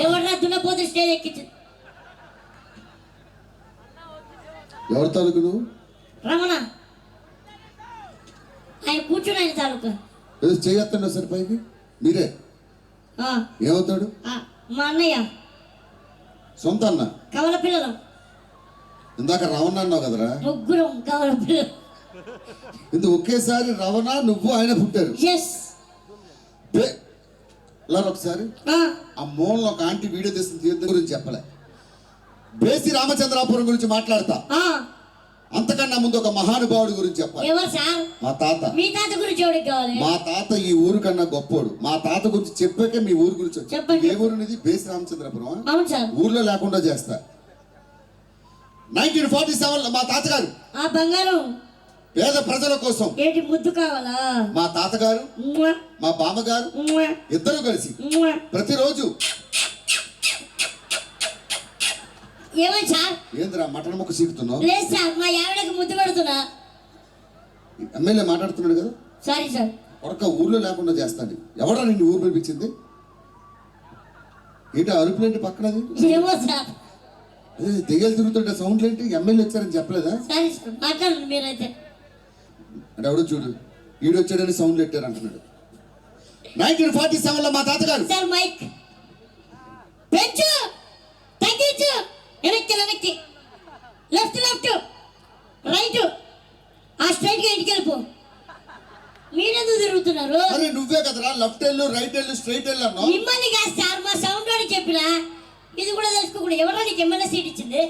ఎవరన్నా దున్నపోతే స్టేజ్ ఎక్కించు. ఎవరి తాలూకు నువ్వు? రమణ ఆయన కూర్చుని ఆయన తాలూకా. ఏదో చేయొత్తండి ఒకసారి పైకి. మీరే ఆ, ఏమవుతాడు? ఆ, మా అన్నయ్య సొంత అన్న. కవల పిల్లలు ఇందాక రవణ అన్నావు కదరా. ముగ్గురం కవల పిల్లలు. ఇది ఒకేసారి రవణ నువ్వు ఆయన పుట్టారు. ఎస్. ఒకసారి ఆ మూలలో ఒక ఆంటీ వీడియో తీసిన తీర్థం గురించి చెప్పలే. బేసి రామచంద్రాపురం గురించి మాట్లాడతా. అంతకన్నా ముందు ఒక మహానుభావుడి గురించి చెప్పాలి. ఎవరు సార్? మా తాత. మీ తాత గురించి ఎవరికి కావాలి? మా తాత ఈ ఊరు కన్నా గొప్పోడు. మా తాత గురించి చెప్పాకే మీ ఊరు గురించి వచ్చి. చెప్పండి. ఏ ఊరు అనేది? బేసి రామచంద్రపురం. అవును సార్. ఊర్లో లేకుండా చేస్తా. 1947 లో మా తాతగారు ఆ బంగారం పేద ప్రజల కోసం ఏంటి ముద్దు కావాలా? మా తాతగారు ఉమ్మా, మా బామ్మగారు ఉమ్మా, ఇద్దరు కలిసి ఉమ్మా. ప్రతిరోజు ఏమని సార్? ఏంద్రా మటన్ ముక్క సీకుతున్నావు? లేదు సార్, మా ఆవిడకి ముద్దు పెడుతున్నా. ఎమ్మెల్యే మాట్లాడుతున్నాడు కదా. Sorry sir. ఒక్క ఊర్లో లేకుండా చేస్తాను. ఎవడా నిన్ను ఊరు పిలిపించింది? ఏంటి అరుపులేంటి పక్కనది? ఏమో సార్. అదే దెయ్యాలు తిరుగుతుంటే సౌండ్లు ఏంటి? ఎమ్మెల్యే వచ్చారని చెప్పలేదా? సారీ సార్, మాట్లాడండి మీరైతే. అంటే ఎవడో చూడు, ఈడు వచ్చాడని సౌండ్లు పెట్టారు అంటున్నాడు. 1947 లో మా తాతగారు. సార్ మైక్ పెంచు, తగ్గించు, వెనక్కి వెనక్కి, లెఫ్ట్ లెఫ్ట్, రైట్. ఆ స్ట్రైట్ గా ఇంటికి వెళ్ళిపో. మీరెందుకు తిరుగుతున్నారు? అరే నువ్వే కదరా లెఫ్ట్ వెళ్ళు, రైట్ వెళ్ళు, స్ట్రైట్ వెళ్ళు అన్నావు. మిమ్మల్ని కాదు సార్, మా సౌండ్ వాడికి చెప్పినా. ఇది కూడా తెలుసుకోకూడదు. ఎవరో నీకు ఎమ్మెల్యే సీట్ ఇచ్చింది?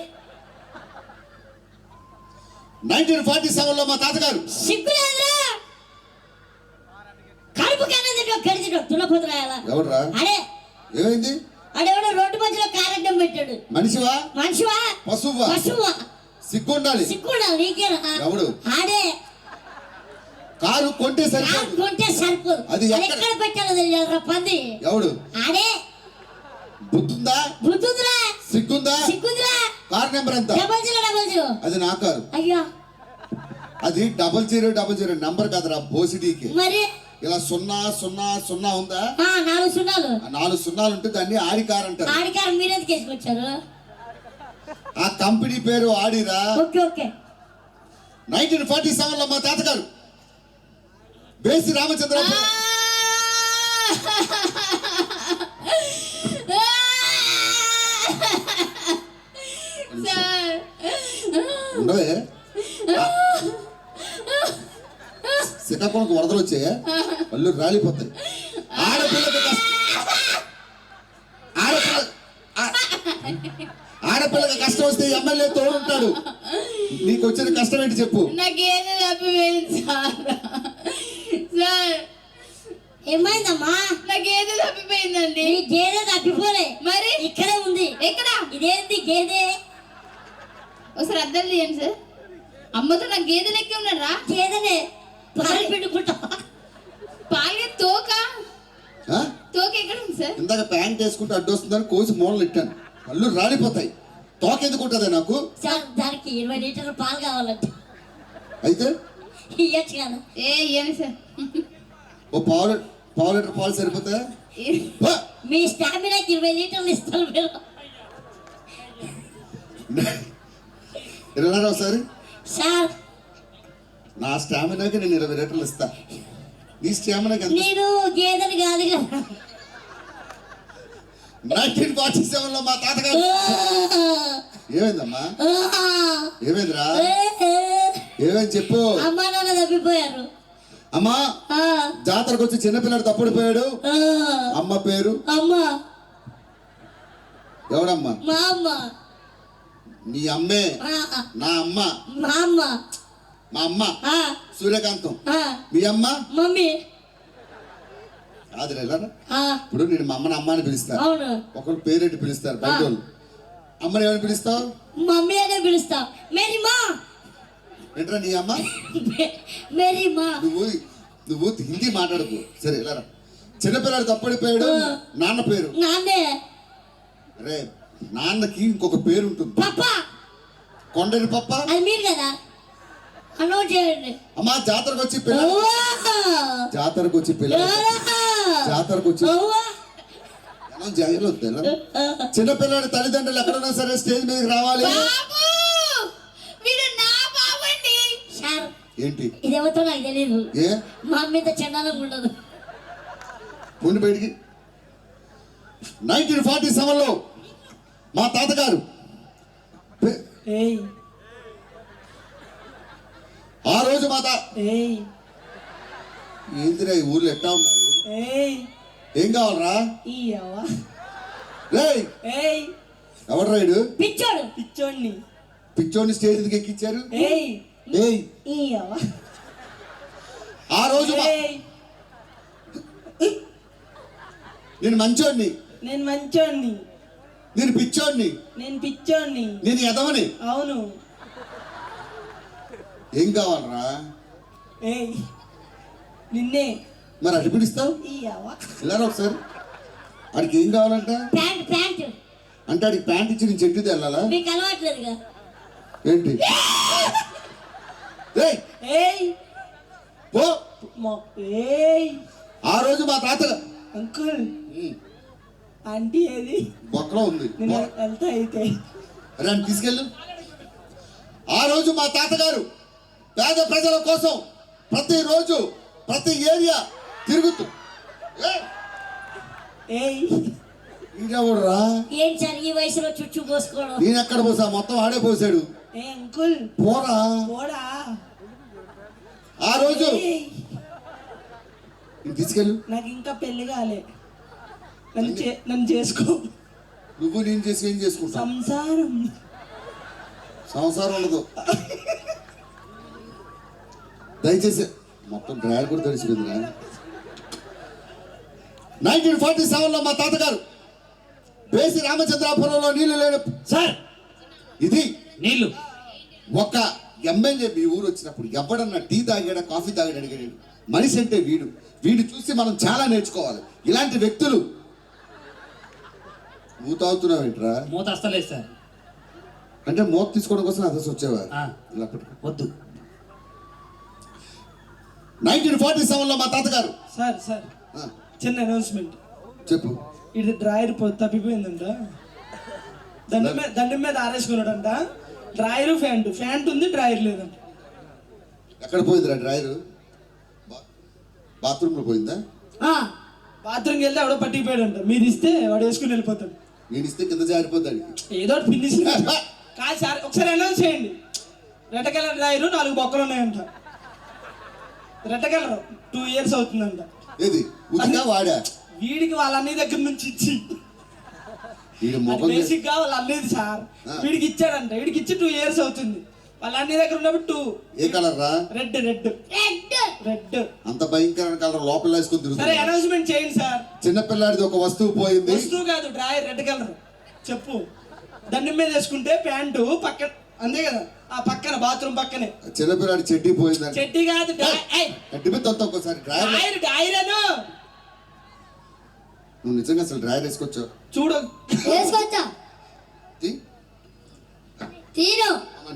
1947 లో మా తాతగారు. సిగ్గులేదురా? కడుపు కన్నా తింటో కడిదిటో తులపోతురాయాలా? ఎవడ్రా? అడే ఏమైంది? అడెవడో రోడ్డు మధ్యలో కారడ్డం పెట్టాడు. మనిషివా? మనిషివా? పశువా? పశువా? సిగ్గుండాలి. సిగ్గుడా నీకేనా? ఎవడు? ఆడే కారు కొంటే కారు సరిపోదు. కొంటే సరిపోదు. అది అది ఎక్కడ? ఎక్కడ పెట్టాలో తెలియదురా పంది. ఎవడు? ఆడే బుద్ధుందా? బుద్ధుందిరా, సిగ్గుందా? సిగ్గుందిరా. కార్ నెంబర్ ఎంత? 0000. అది నా కారు. అయ్యా అది 0000 నెంబర్ కాదురా, బోసిడీకి. మరి ఇలా 000 ఉందా? 4 సున్నాలు. ఆ 4 సున్నాలు ఉంటే దాన్ని ఆడి కార్ అంటారు. ఆడికారు మీరెందుకు వేసుకొచ్చారు? ఆ కంపెనీ పేరు ఆడిరా. Okay okay. 1947 లో మా తాతగారు బేసి రామచంద్రపురం. ఉండవే శ్రీకాకుళంకి వరదలు వచ్చాయా? వాళ్ళు రాలిపోతాయి. ఆడపిల్లకి కష్టం వస్తే ఎమ్మెల్యే తోడుంటాడు. నీకు వచ్చిన కష్టం ఏంటి చెప్పు? నాకేదో తప్పిపోయింది సార్. సార్ ఏమైందమ్మా? నాకేదో తప్పిపోయిందండి. నీ గేదె తప్పిపోలే, మరి ఇక్కడే ఉంది. ఎక్కడ? ఇదేంటి గేదె? ఒకసారి అర్థం చేయండి సార్. అమ్మతో నాకు గేదె లెక్క ఉన్నారా? గేదెనే పాలు పిండుకుంటా. పాలే తోక, ఆ? తోక ఎక్కడ ఉంది సార్? ఇందాక ప్యాంట్ వేసుకుంటే అడ్డు వస్తుందని కోసి మూలలు ఇట్టాను. కళ్ళు రాలిపోతాయి. తోక ఎందుకు ఉంటుందా నాకు? సార్ దానికి 20 లీటర్లు పాలు కావాలంట. అయితే ఇయ్యచ్చు కదా. ఇయ్యండి సార్. ఓ పావు లీటర్ పాలు సరిపోతాయా? వా! మీ స్టామినాకి 20 లీటర్లు ఇస్తారు మీరు. ఇరవై ఒకసారి సార్ నా స్టామినాకి నేను 20 లీటర్లు ఇస్తా. నీ స్టామినాకి ఎంత? నేను గేదెని కాదు కదా. 1947 లో మా తాతగారు. ఏమైందమ్మా? ఏమైందిరా? ఏమైంది చెప్పు. అమ్మా నాన్న తప్పిపోయారు. అమ్మా ఆ, జాతరకు వచ్చి చిన్నపిల్లడు తప్పుడిపోయాడు. ఆ, అమ్మ పేరు? అమ్మా. ఎవడమ్మా? మా అమ్మ. నీ అమ్మే. ఆ, నా అమ్మ. మా అమ్మ. మా అమ్మ ఆ, సూర్యకాంతం. ఆ, మీ అమ్మ? మమ్మీ. కాదు వెళ్ళారా ఆ, ఇప్పుడు నేను మా అమ్మని అమ్మ అని పిలుస్తా, అవును. ఒకరు పేరెట్టి పిలుస్తారు బయట వాళ్ళు. అమ్మని ఏమని పిలుస్తావు? మమ్మీ అనే పిలుస్తా. మేరీ మా, ఏంట్రా నీ అమ్మ? మేరీ మా. నువ్వు హిందీ మాట్లాడకు. సరే వెళ్ళారా. చిన్నపిల్లాడు తప్పడిపోయాడు, నాన్న పేరు. నాన్నే. అరే నాన్నకి ఇంకొక పేరు ఉంటుంది. పప్ప. కొండని పప్ప. అది మీరు కదా, అనౌన్స్ చేయండి. అమ్మా జాతరకు వచ్చి పిల్ల, జాతరకు వచ్చి పిల్ల, జాతరకు వచ్చి జాగ్రత్త. చిన్నపిల్లాడి తల్లిదండ్రులు ఎక్కడున్నా సరే స్టేజ్ మీదకి రావాలి. బాబు వీడు నా బాబు అండి. సార్ ఏంటి ఇదేమవుతో నాకు తెలియదు. ఏ మా అమ్మ ఇంత చండాలంగా ఉండదు. పోండి బయటికి. 1947లో మా తాతగారు ఏయ్ ఆ రోజు ఏయ్ ఏంటిరా ఈ ఊర్లో ఎట్టా ఉన్నారు? ఏయ్ ఏం కావాలరా? ఇయ్యవా రేయ్ ఏయ్ ఎవరు రైడు? పిచ్చోడు. పిచ్చోడిని. పిచ్చోని స్టేజ్ మీదకి ఎక్కించారు. ఏయ్ ఏయ్ ఇయ్యవా ఆ రోజు ఏయ్ నేను మంచోడిని, నేను మంచోడిని. నేను పిచ్చోడిని, నేను పిచ్చోడిని. నేను ఎదవని. అవును. ఏం కావాలరా? ఏయ్ నిన్నే. మరి అటు పిలుస్తావు? ఇయ్యవా వెళ్ళారా ఒకసారి. ఆడికి ఏం కావాలంట? ప్యాంట్ ప్యాంట్ అంటే ఆడికి ప్యాంట్ ఇచ్చి నేను చెట్టుది వెళ్ళాలా మీకు అలవాట్లేదుగా. ఏంటి? రేయ్ ఏయ్ పో. ఏయ్ ఆ రోజు మా తాత అంకుల్ ఆంటీ ఏది? బొక్కలో ఉంది. నేను వెళ్తా అయితే. అరే అని తీసుకెళ్ళు. ఆ రోజు మా తాతగారు పేద ప్రజల కోసం ప్రతిరోజు ప్రతి ఏరియా తిరుగుతూ ఏయ్ ఈడెవడురా? ఏం సార్ ఈ వయసులో చుచ్చు పోసుకోవడం? నేను ఎక్కడ పోసా? మొత్తం ఆడే పోసాడు. ఏ అంకుల్ పోరా. పోడా. ఆ రోజు ఏయ్, నేను తీసుకెళ్ళు. నాకు ఇంకా పెళ్లి కాలే. నన్ను చేసుకో. నువ్వు నేను చేసి ఏం చేసుకుంటా? సంసారం. సంసారం ఉండదు. దయచేసి మొత్తం డ్రైవర్ కూడా తెలిసిపోయిందిరా. 1947లో మా తాతగారు బేసి రామచంద్రాపురంలో నీళ్లు లేని సార్ ఇది నీళ్ళు. ఒక ఎమ్మెల్యే మీ ఊరు వచ్చినప్పుడు ఎవడన్నా టీ తాగాడా కాఫీ తాగాడు అడిగాడు. మనిషి అంటే వీడు చూసి మనం చాలా నేర్చుకోవాలి. ఇలాంటి వ్యక్తులు. నువ్వు తాగుతున్నావు ఏంట్రా? మూత వస్తలేదు సార్. అంటే మోత తీసుకోవడం కోసం అదర్స్ వచ్చేవారు. ఆ. ఇలా పట్టుకో. వద్దు 1947లో మా తాతగారు సార్. సార్ ఆ, చిన్న అనౌన్స్మెంట్. చెప్పు. ఇది డ్రాయర్ తప్పిపోయిందంట. దండం మీద ఆరేసుకున్నాడంట. డ్రాయర్ ఫ్యాంట్ ఉంది, డ్రాయర్ లేదంట. ఎక్కడ పోయిందిరా డ్రైవర్? బాత్రూమ్ లో పోయిందా? బాత్రూమ్కి వెళ్తే ఎవడో పట్టిపోయాడంట. మీరు ఇస్తే వాడు వేసుకుని వెళ్ళిపోతాడు. నేను ఇస్తే కింద జారిపోతాడు. ఏదో ఫినిష్ కాదు సార్, ఒకసారి అనౌన్స్ చేయండి. రెడ్ కలర్ డ్రాయరు 4 బొక్కలు ఉన్నాయంట. రెడ్ కలర్ 2 years అవుతుందంట. ఏది ఉతిగా వాడా? వీడికి వాళ్ళ అన్నయ్య దగ్గర నుంచి ఇచ్చి, వీడి ముఖం బేసిక్ గా వాళ్ళ అన్నయ్యది సార్. వీడికి ఇచ్చాడంట. వీడికి ఇచ్చి 2 years అవుతుంది. వాళ్ళ అన్నయ్య దగ్గర ఉన్నప్పుడు 2. ఏ కలర్ రా? రెడ్. అంత భయంకరమైన కలర్ లోపల వేసుకుని సరే తిరుగుతుంది. అనౌన్స్మెంట్ చేయండి సార్. చిన్నపిల్లాడిది ఒక వస్తువు పోయింది. వస్తువు కాదు, డ్రాయర్ రెడ్ కలర్. చెప్పు. దండం మీద వేసుకుంటే ప్యాంటు పక్కన, అంతే కదా, ఆ పక్కన బాత్రూమ్ పక్కనే. చిన్నపిల్లాడి చెడ్డీ పోయిందండి. చెట్టి కాదు, ఒక్కసారి డ్రైవర్. డ్రాయర్ అను. నువ్వు నిజంగా అసలు డ్రైవర్ వేసుకొచ్చావు? చూడు. వేసుకొచ్చా తీరు.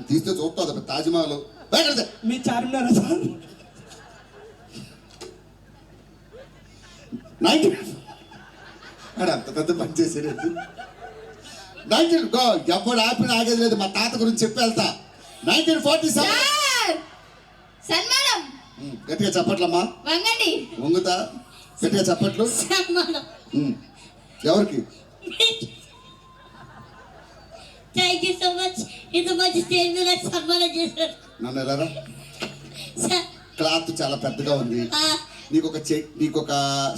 తీస్తే చూస్తా తాజ్మహల్ బయట. మీ చారున్నారా సార్? 19 అంత పెద్ద పని చేసేది. 19 ఎవడు ఆపిన ఆగేది లేదు. మా తాత గురించి చెప్పి వెళ్తా. 1947 సార్ సన్మానం. గట్టిగా చెప్పట్లమ్మా. వంగండి. వంగుతా. గట్టిగా చెప్పట్లు. సన్మానం. ఎవరికి? Thank you so much. ఇంత మంచి స్టేజ్ మీద నాకు సన్మానం చేశారు. నన్ను ఎలారా? సార్ క్లాత్ చాలా పెద్దగా ఉంది. నీకు ఒక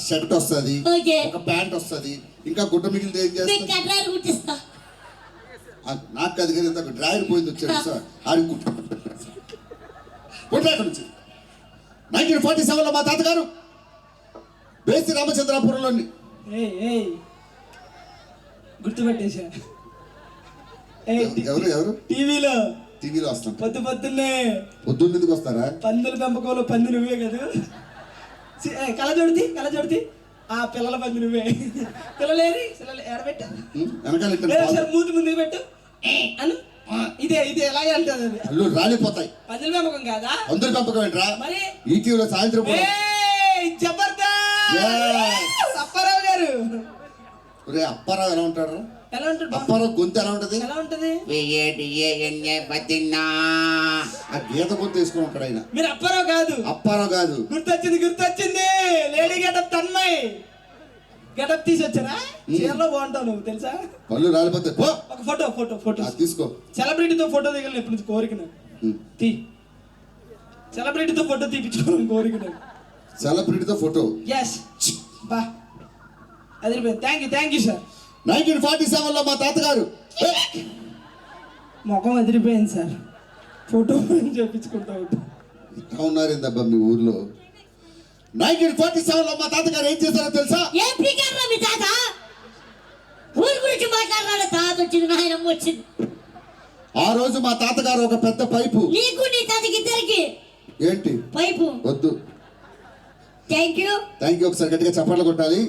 షర్ట్ వస్తుంది, ఓకే. ఒక ప్యాంట్ వస్తుంది, ఇంకా గుడ్డ మిగిలితే ఏం మీకు చేస్తా? కట్రాలు కుట్టిస్తా. నాకు అది కానీ ఇంత డ్రైవర్ పోయింది వచ్చాడు సార్. ఆడి గుడ్డ నుంచి 1947లో మా తాతగారు బేసి రామచంద్రాపురంలోని ఏయ్ గుర్తుపెట్టేశా. ఎవరు టీవీలో వస్తాం పొద్దున్నే పొద్దున్నదికి వస్తారా? పందుల పెంపకంలో పంది నువ్వే కదా. కలజోడితి ఆ పిల్లల పంది నువ్వే. పిల్లలేరి ఎడబెట్టు, వెనకాల మూతి ముందుకు పెట్టు అను. ఇదే ఎలాగే అంటది అది. అల్లు రాలిపోతాయి. పందుల పెంపకం కాదా? పందుల పెంపకం ఏంట్రా? మరి ఈటీవీలో సాయంత్రం పూట. జబర్దస్త్ అప్పారావు గారు. అప్పారావు ఎలా ఉంటాడు? ఎలా ఉంటాడు? అప్పారావు గొంతు ఎలా ఉంటది? ఎలా ఉంటది? ఆ గీత గొంతు వేసుకుని ఉంటాడు ఆయన. మీరు అప్పారావు కాదు. అప్పారావు కాదు. గుర్తొచ్చింది. లేడీ గెటప్ తన్మయ్ గెటప్ తీసి వచ్చారా? చీరలో బాగుంటావు నువ్వు తెలుసా? పళ్ళు రాలిపోతాయి. ఒక ఫోటో తీసుకో. సెలబ్రిటీతో ఫోటో దిగాలి ఎప్పుడు కోరిక నాకు. సెలబ్రిటీతో ఫోటో తీపించుకోవాలని కోరిక నాకు. సెలబ్రిటీతో ఫోటో. ఎస్ బా అదిరిపోయింది. Thank you sir. 1947లో మా తాతగారు ముఖం అదిరిపోయింది సార్. ఫోటో చేపించుకుంటా ఉన్నారేందబ్బా మీ ఊర్లో? 1947లో మా తాతగారు ఏం చేశారో తెలుసా? ఏం పీకారా మీ తాత? ఊరి గురించి మాట్లాడాలి. తాత వచ్చింది, నాయనమ్మ వచ్చింది. ఆ రోజు మా తాతగారు ఒక పెద్ద పైపు. నీకు నీ తాతకి ఇద్దరికి ఏంటి పైపు? వద్దు. Thank you. ఒకసారి గట్టిగా చప్పట్లు కొట్టాలి.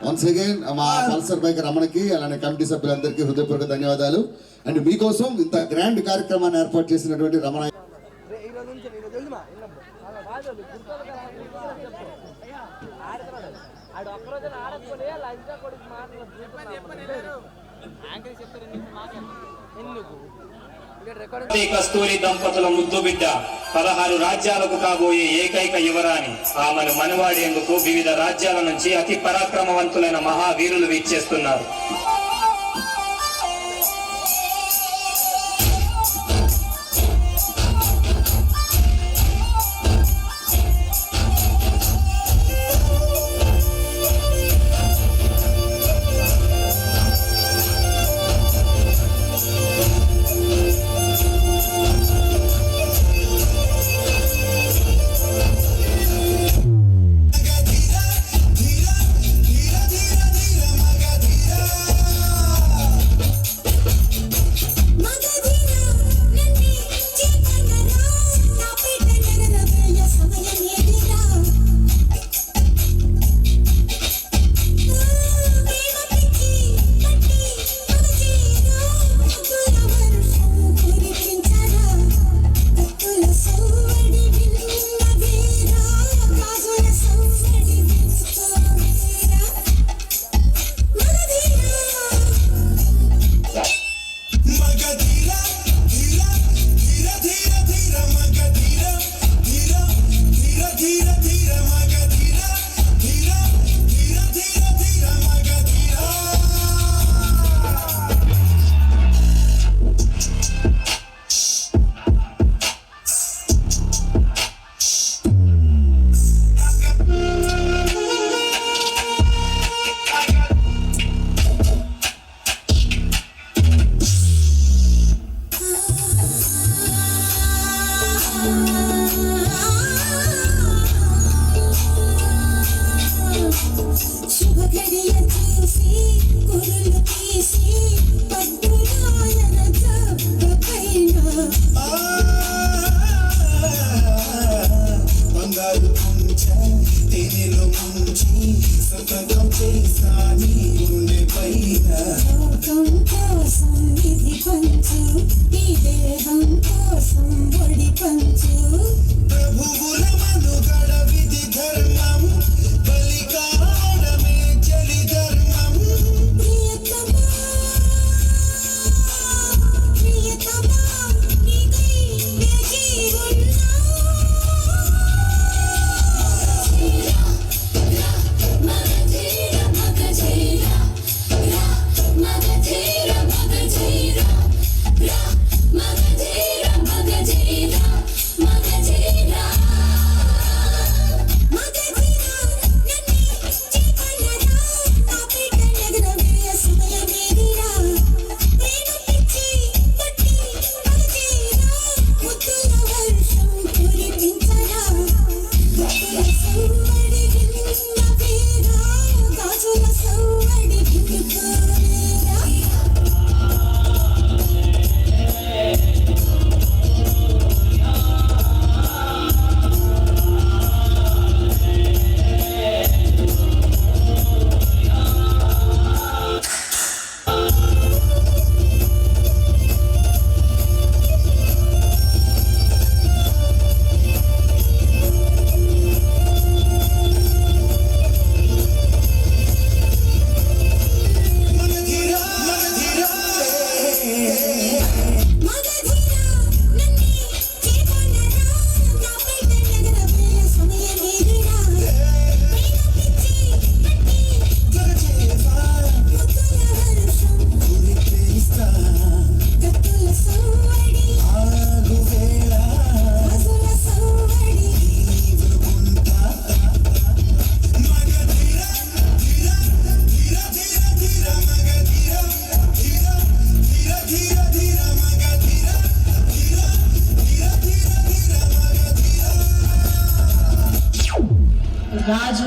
వన్స్ అగైన్ మా పల్సర్ బైక్ రమణకి అలానే కమిటీ సభ్యులందరికీ హృదయపూర్వక ధన్యవాదాలు. అండ్ మీకోసం ఇంత గ్రాండ్ కార్యక్రమాన్ని ఏర్పాటు చేసినటువంటి రమణ కస్తూరి దంపతుల ముద్దు బిడ్డ 16 రాజ్యాలకు కాబోయే ఏకైక యువరాణి. ఆమెను మనవాడేందుకు వివిధ రాజ్యాల నుంచి అతి పరాక్రమవంతులైన మహావీరులు వీక్షేస్తున్నారు.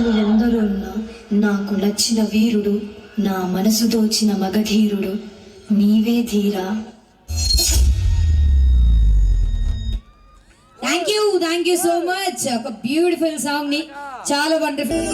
రాజులు ఎందరో ఉన్నా నాకు నచ్చిన వీరుడు, నా మనసు దోచిన మగధీరుడు నీవే ధీరా. Thank you so much. ఒక బ్యూటిఫుల్ సాంగ్ ని చాలా వండర్ఫుల్.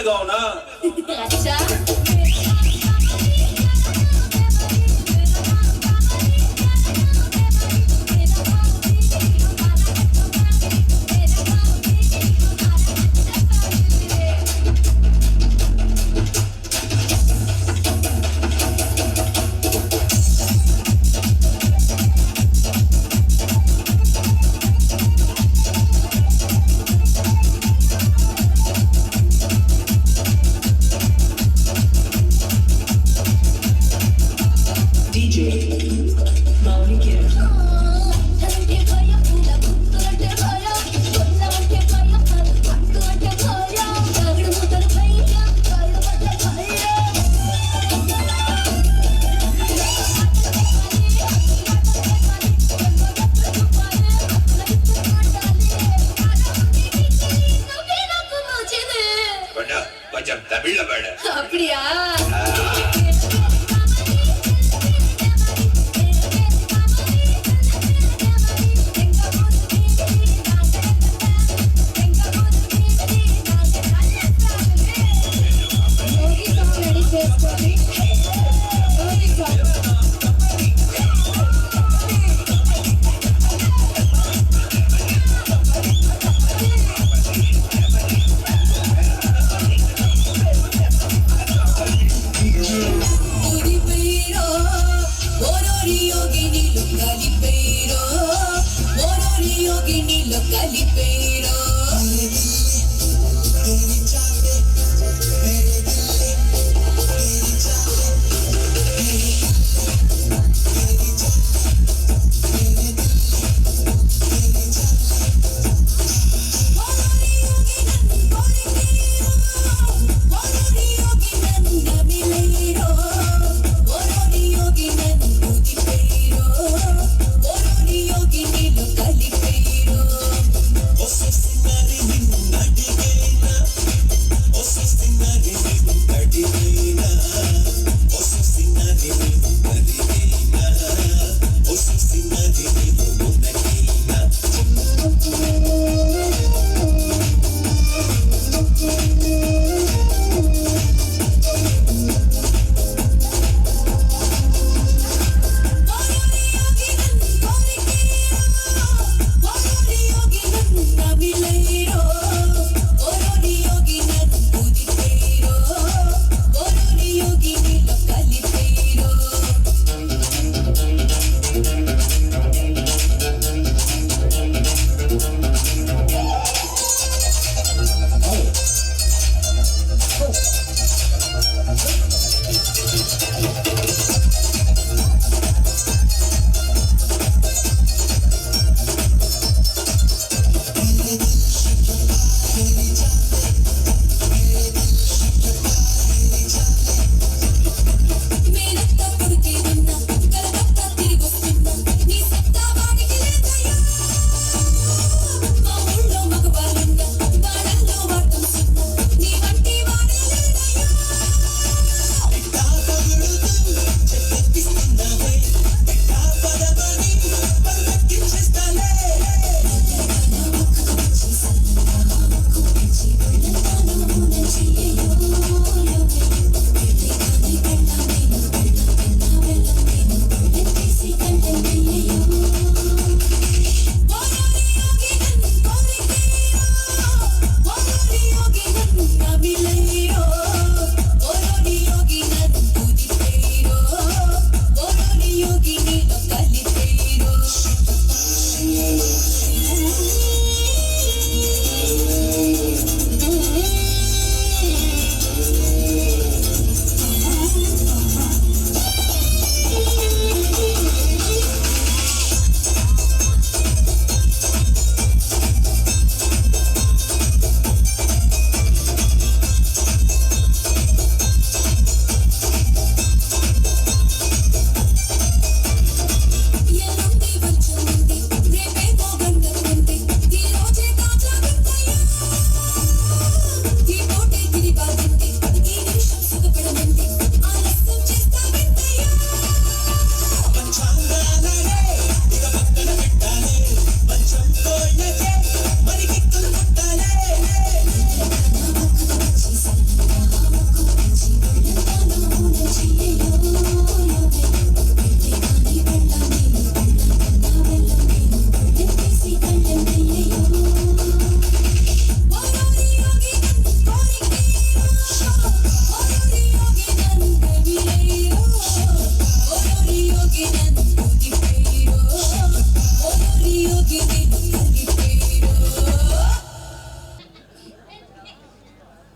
गाओ ना। अच्छा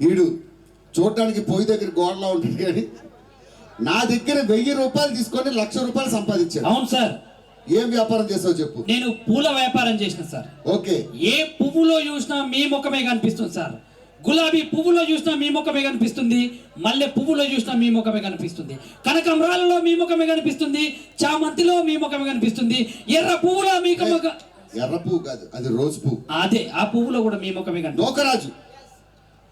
వీడు చూడటానికి పొయ్యి దగ్గర గోడలా ఉంటుంది కానీ నా దగ్గర 1000 రూపాయలు తీసుకొని 1,00,000 రూపాయలు సంపాదించాడు. అవును సార్. ఏం వ్యాపారం చేసావు చెప్పు. నేను పూల వ్యాపారం చేసిన సార్. ఓకే. ఏ పువ్వులో చూసినా మీ ముఖమే కనిపిస్తుంది సార్. గులాబీ పువ్వులో చూసినా మీ ముఖమే కనిపిస్తుంది, మల్లె పువ్వులో చూసినా మీ ముఖమే కనిపిస్తుంది, కనకంబరాలలో మీ ముఖమే కనిపిస్తుంది, చామంతిలో మీ ముఖమే కనిపిస్తుంది, ఎర్ర పువ్వులో మీ ఎర్ర పువ్వు కాదు, అది రోజు పువ్వు. అదే ఆ పువ్వులో కూడా మీ ముఖమే కనిపిస్తుంది. నోకరాజు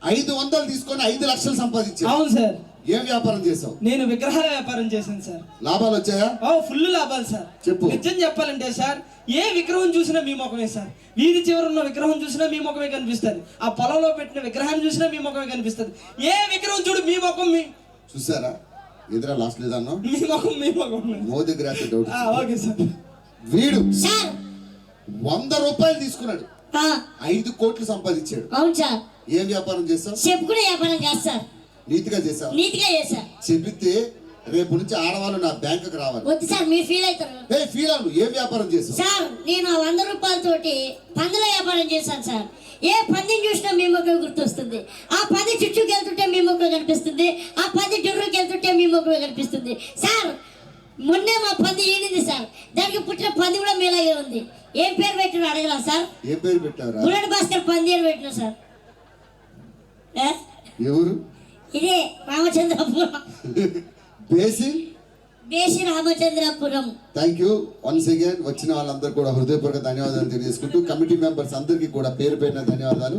500 తీసుకొని 5 లక్షలు సంపాదించావు. అవును సార్. ఏం వ్యాపారం చేసావు. నేను విగ్రహాల వ్యాపారం చేశాను సార్. లాభాలు వచ్చాయా. ఫుల్ లాభాలు సార్. చెప్పు. నిజం చెప్పాలంటే సార్, ఏ విగ్రహం చూసినా మీ ముఖమే సార్. వీధి చివర ఉన్న విగ్రహం చూసినా మీ ముఖమే కనిపిస్తుంది, ఆ పొలంలో పెట్టిన విగ్రహాన్ని చూసినా మీ ముఖమే కనిపిస్తుంది. ఏ విగ్రహం చూడు మీ ముఖం. మీ చూసారా ఎదురా లాస్ట్ లేదన్నా మీ ముఖం Modi graph doubt. Okay sir. వీడు సార్ 100 రూపాయలు తీసుకున్నాడు, 5 కోట్లు సంపాదించాడు. అవును సార్. ఏం వ్యాపారం చేస్తావు. చెప్పుకునే వ్యాపారం కాదు సార్. నీతిగా చేసావు. నీట్గా చేశా. చెబితే రేపు నుంచి ఆడవాళ్ళు నా బ్యాంకుకి రావాలి. వద్దు సార్, మీరు ఫీల్ అవుతారు. ఫీల్ అవ్వు. ఏం వ్యాపారం చేసావు. సార్ నేను 100 రూపాయలతోటి పందుల వ్యాపారం చేశాను సార్. ఏ పందిని చూసినా మీ ముఖం గుర్తొస్తుంది, ఆ పంది చుట్టూకి వెళ్తుంటే మీ ముఖం కనిపిస్తుంది, ఆ పంది డుర్రుకి వెళ్తుంటే మీ ముఖం కనిపిస్తుంది. సార్ మొన్నే మా పంది ఈనింది సార్, దానికి పుట్టిన పంది కూడా మీలాగే ఉంది. ఏం పేరు పెట్టిన అడగలా సార్. ఏం పేరు పెట్టారా. బుల్లెట్ భాస్కర్ పంది అని పెట్టిన సార్. ఎవరు. ఇదే రామచంద్రపురం. బేసి Ramachandrapuram. Thank you once again. వచ్చిన వాళ్ళందరూ కూడా హృదయపూర్వక ధన్యవాదాలు తెలియజేసుకుంటూ కమిటీ మెంబర్స్ అందరికీ కూడా పేరు పేరున ధన్యవాదాలు.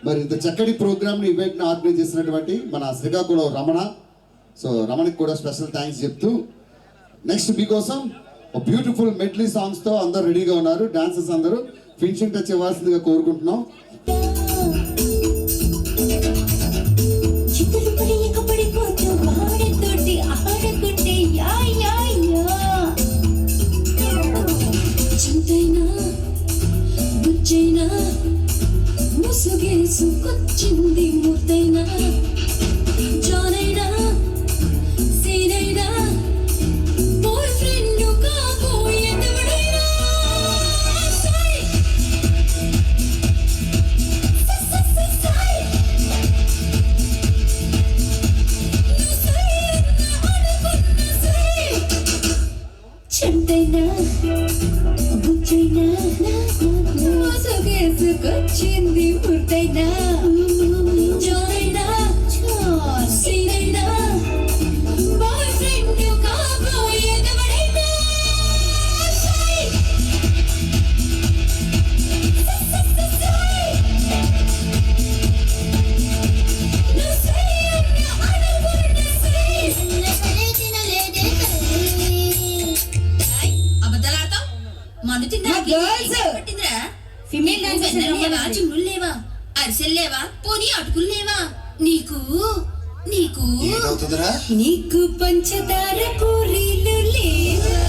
మరి ఇంత చక్కటి ప్రోగ్రామ్ని ఈవెంట్ని ఆర్గనైజ్ చేసినటువంటి మన శ్రీకాకుళం రమణ, సో రమణకి కూడా స్పెషల్ థ్యాంక్స్ చెప్తూ నెక్స్ట్ మీకోసం బ్యూటిఫుల్ మెడ్లీ సాంగ్స్తో అందరూ రెడీగా ఉన్నారు. డాన్సర్స్ అందరూ ఫినిషింగ్ టచ్ ఇవ్వాల్సిందిగా కోరుకుంటున్నాం. ముసుగేసుకొచ్చింది ముద్దైనా జానైనా సీనైనా బాయ్ ఫ్రెండ్ కాబోయేదెవడైనా చెంటైనా బుచ్చైనా ముసుగేసుకొచ్చింది ముద్దైనా జానైనా సీనైనా బాయ్ ఫ్రెండ్ కాబోయేదెవడైనా ఫిమేల్ డాన్సర్స్ చింగులేవా అరిసెల్లేవా పోనీ అటుకుల్లేవా నీకు నీకు నీకు పంచదార పూరీలు లేవా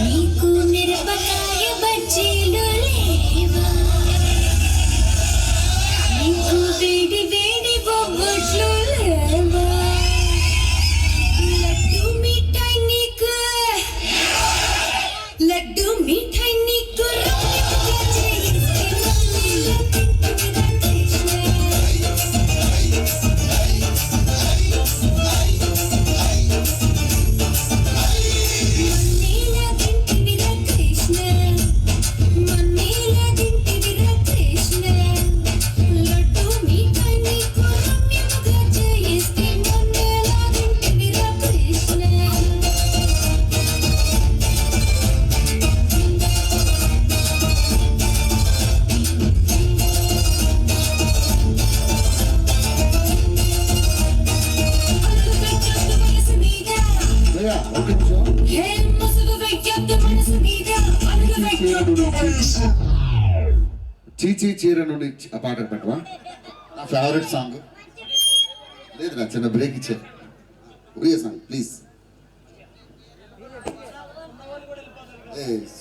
నీకు మిరపకాయ బజ్జీలు లేవా నీకు వేడి వేడి బొబ్బట్లు లేవా లడ్డు మిఠాయి నీకు లడ్డు మిఠాయి నీకు చీచీ చీర నుండి ఆ పాట పెట్టవా. నా ఫేవరెట్ సాంగ్. లేదు నా చిన్న బ్రేక్ ఇచ్చే Oriya song please.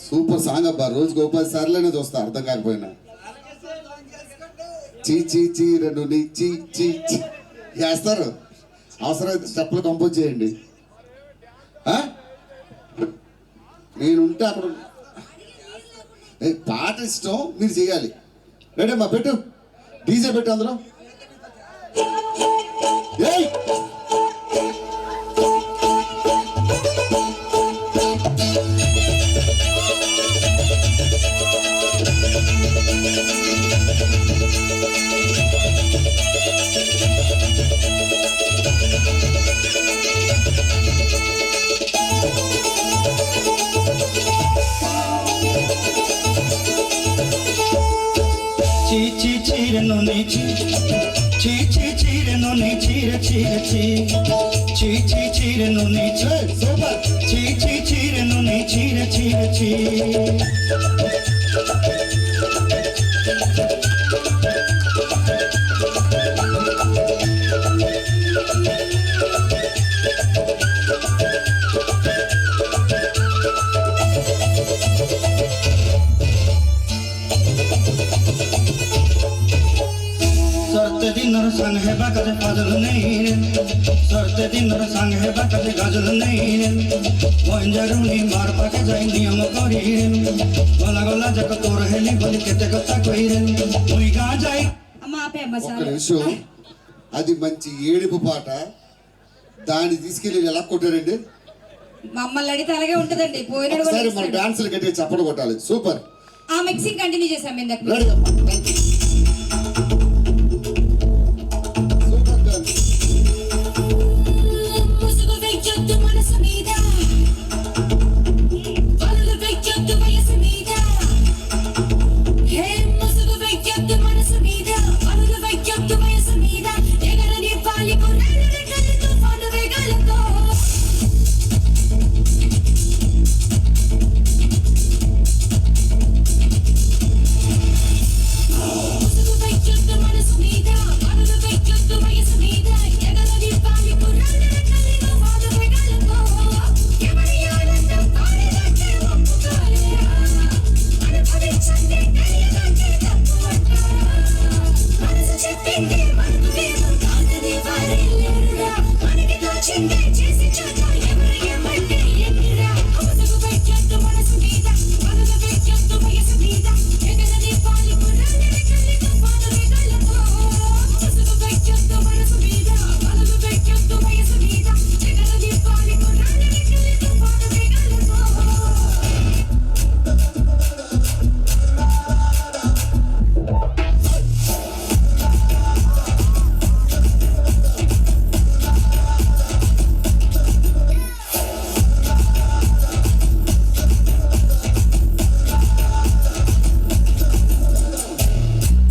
Super song అబ్బా. రోజుకు 10 సార్లైనా చూస్తా అర్థం కాకపోయినా. చీచీ చీర నుండి చీ చీ చీ వేస్తారు. అవసరమైతే స్టెప్లు కంపోజ్ చేయండి. ఆ? నేనుంటే అక్కడ పాట ఇష్టం మీరు చేయాలి. రెడీ అమ్మా, పెట్టు డీజే పెట్టు అందులో. ఏయ్ చీరెను నీ చీరెను నీ చీరెను నీ సూపర్. చీరెను నీ చీ Sorte dinner sang hai bakade fazl nahi sorte dinner sang hai bakade gazl nahi moinjaruni mar pake jai niyam kori gola gola jak tor heli bol kete kotha koiren oi ga jai అమ్మ ఆపే అమ్మ ఒక్క చాలు. నిమిషం. అది మంచి ఏడుపు పాట, దాన్ని తీసుకెళ్ళి ఎలా కొట్టారండి? మమ్మల్ని అడిగితే అలాగే ఉంటదండి. పోయినాడు కూడా ఒకసారి మన ఇస్తాడు. డాన్సులు గట్టిగా చప్పట్లు కొట్టాలి. సూపర్. ఆ మిక్సింగ్ కంటిన్యూ చేసాం ఇందాక. రెడీ అమ్మా. Thank you. Super dance. ముసుగు వెయ్యొద్దు మనసు మీద వలలు వెయ్యొద్దు వయసు మీద హే ముసుగు వెయ్యొద్దు మనసు మీద వలలు వెయ్యొద్దు వయసు మీద ఎగరని వాలి కొర్రలు రెక్కలు తుఫాను వేగాలతో ముసుగు వెయ్యొద్దు మనసు మీద వలలు వెయ్యొద్దు వయసు మీద ఎగరని వాలి కొర్రలు రెక్కలు తుఫాను వేగాలతో ఎవరి ఆనందం పాడేదంటే ఒప్పుకోలేరా అనుభవించండి తెలియదంటే తప్పు అంటారా మనసు చెప్పింది మనకు లేదు కాదని వారే లేరురా మనకి తోచిందే చేసి చూద్దాం ఎవరు ఏమంటే ఎన్నిరా ముసుగు వెయ్యొద్దు మనసు మీద వలలు వెయ్యొద్దు వయసు మీద ఎగరని వాలి కొర్రలు రెక్కలు తుఫాను వేగాలతో ముసుగు వెయ్యొద్దు మనసు మీద వలలు వెయ్యొద్దు వయసు మీద ఎగరని వాలి కొర్రలు రెక్కలు తుఫాను వేగాలతో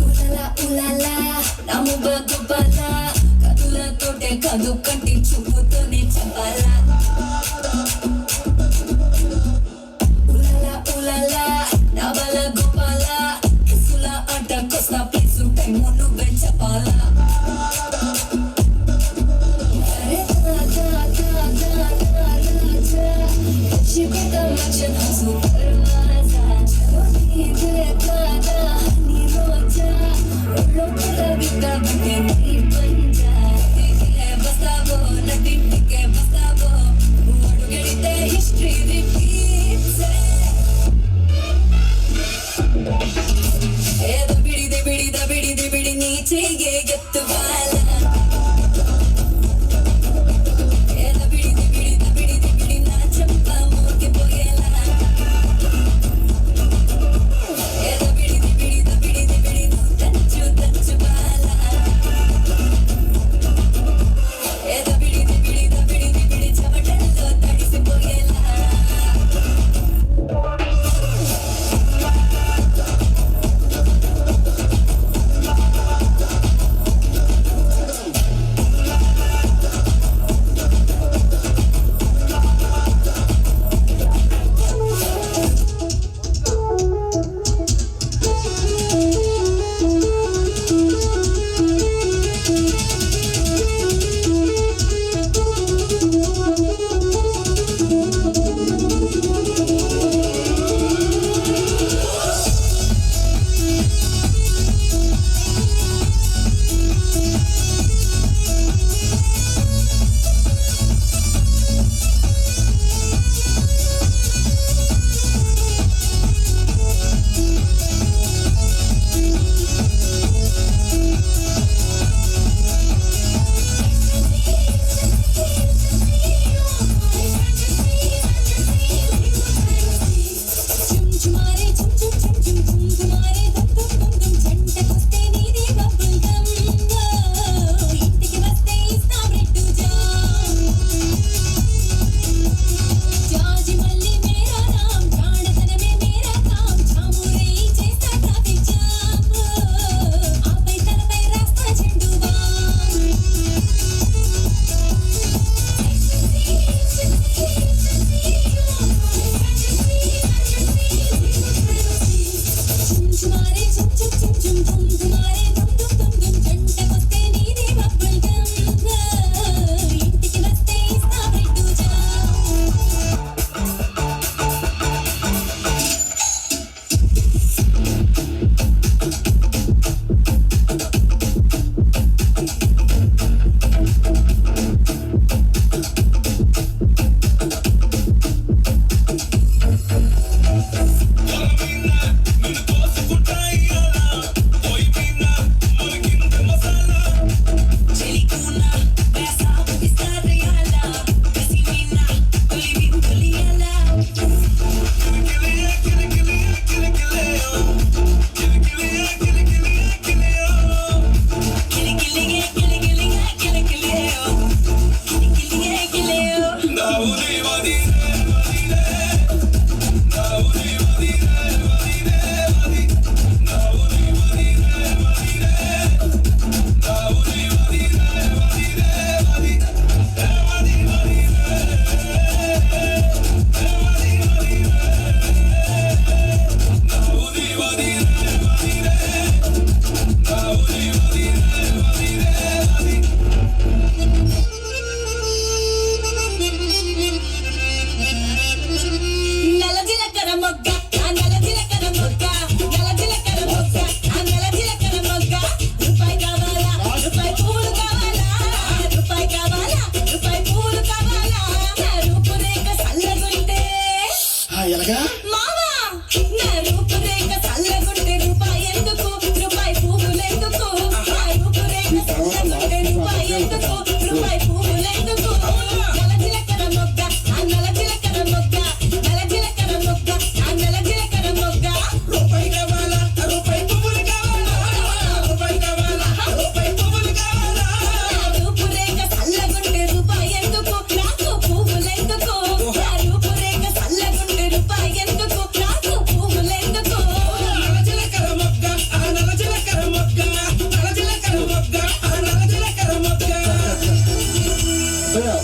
ఉలలా ఉలలా నము బతుపలా కదులతోటే కదు కంటి చూపుతోనే చెప్పాలా ఉలలా ఉలలా నవల గోపాల కిసుల ఆట కొస్తా ప్లీజు టైము నువ్వే చెప్పాలా అరే దా దా దా దా దా రాజా చిబత మచన సూపర్ మాజా నీ దే దా నీ రోజా లోపల విట బకే నీ పంజా దిగే బస్తావో నటింటికే బస్తావో అడుగడితే హిస్టరీ రిపీట్స్ ఏదో బిడి నీ చెయ్యే ఎత్తువాల ఏదో బిడి నా చెంప మోగిపోయేలా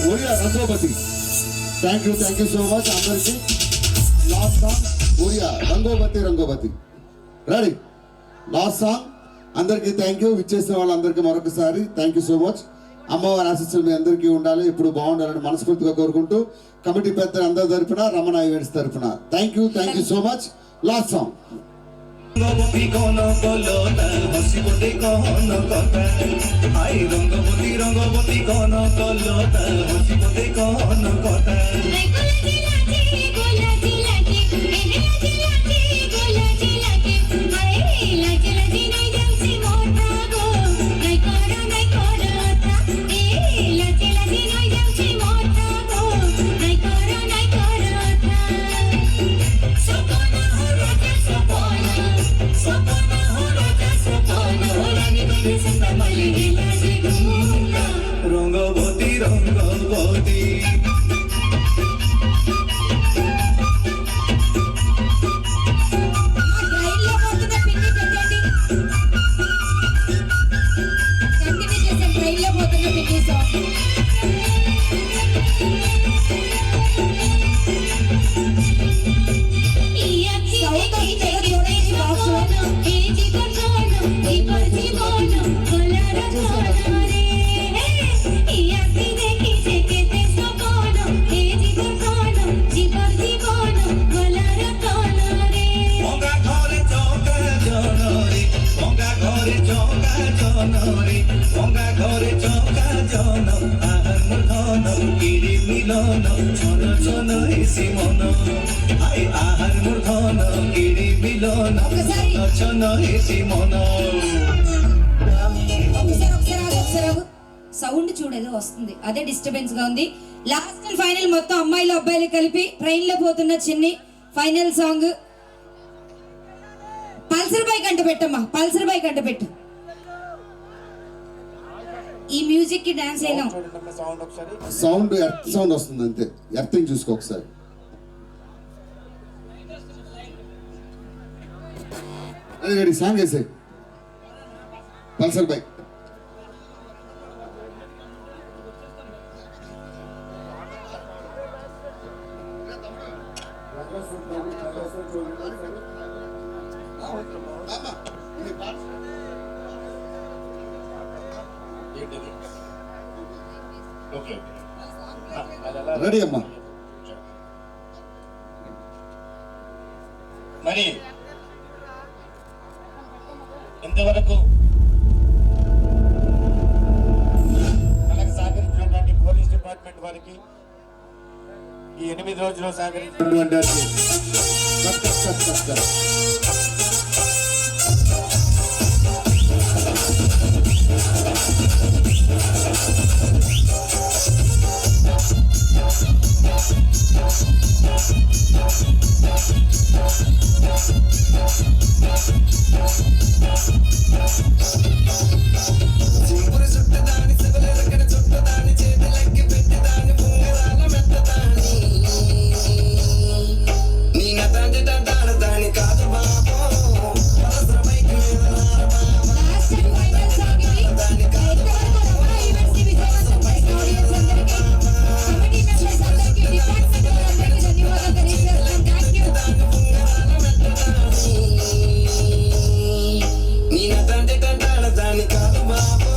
ఒరియా రంగోపతి. థ్యాంక్ యూ సో మచ్ అందరికి. లాస్ట్ సాంగ్ ఒరియా రంగోపతి. రెడీ? Last song. అందరికీ థ్యాంక్ యూ. విచ్చేసిన వాళ్ళందరికీ మరొకసారి థ్యాంక్ యూ సో మచ్. అమ్మవారి ఆశీస్సులు మీ అందరికీ ఉండాలి, ఎప్పుడు బాగుండాలని మనస్ఫూర్తిగా కోరుకుంటూ కమిటీ పెద్దలు అందరి తరపున, రమణ ఈవెంట్స్ తరపున thank you so much. Last song. Rangabati কোন কলতা হসিবতে কোন কথা আই রঙ্গবতী কোন কলতা হসিবতে কোন কথা রঙ্গবতী సౌండ్ చూడేదో వస్తుంది, అదే డిస్టర్బెన్స్ గా ఉంది. లాస్ట్ అండ్ ఫైనల్ మొత్తం అమ్మాయిలు అబ్బాయిలు కలిపి ట్రైన్ లో పోతున్న చిన్ని ఫైనల్ సాంగ్ పల్సర్ బైక్ అంట పెట్టమ్మా, పల్సర్ బైక్ అంట పెట్టు. ఈ మ్యూజిక్ కి డాన్స్ అయినా సౌండ్ ఎర్త్ సౌండ్ వస్తుంది అంతే. ఎర్తింగ్ చూసుకో ఒకసారి. రెడీ? సాంగ్ వేసే పల్సర్ బైక్. రెడీ అమ్మా? మరి ఇంతవరకు మనకు సహకరించినటువంటి పోలీస్ డిపార్ట్మెంట్ వారికి ఈ 8 రోజులు సహకరించినటువంటి నీ నతంటే తంటాల దాని కాదు బాబు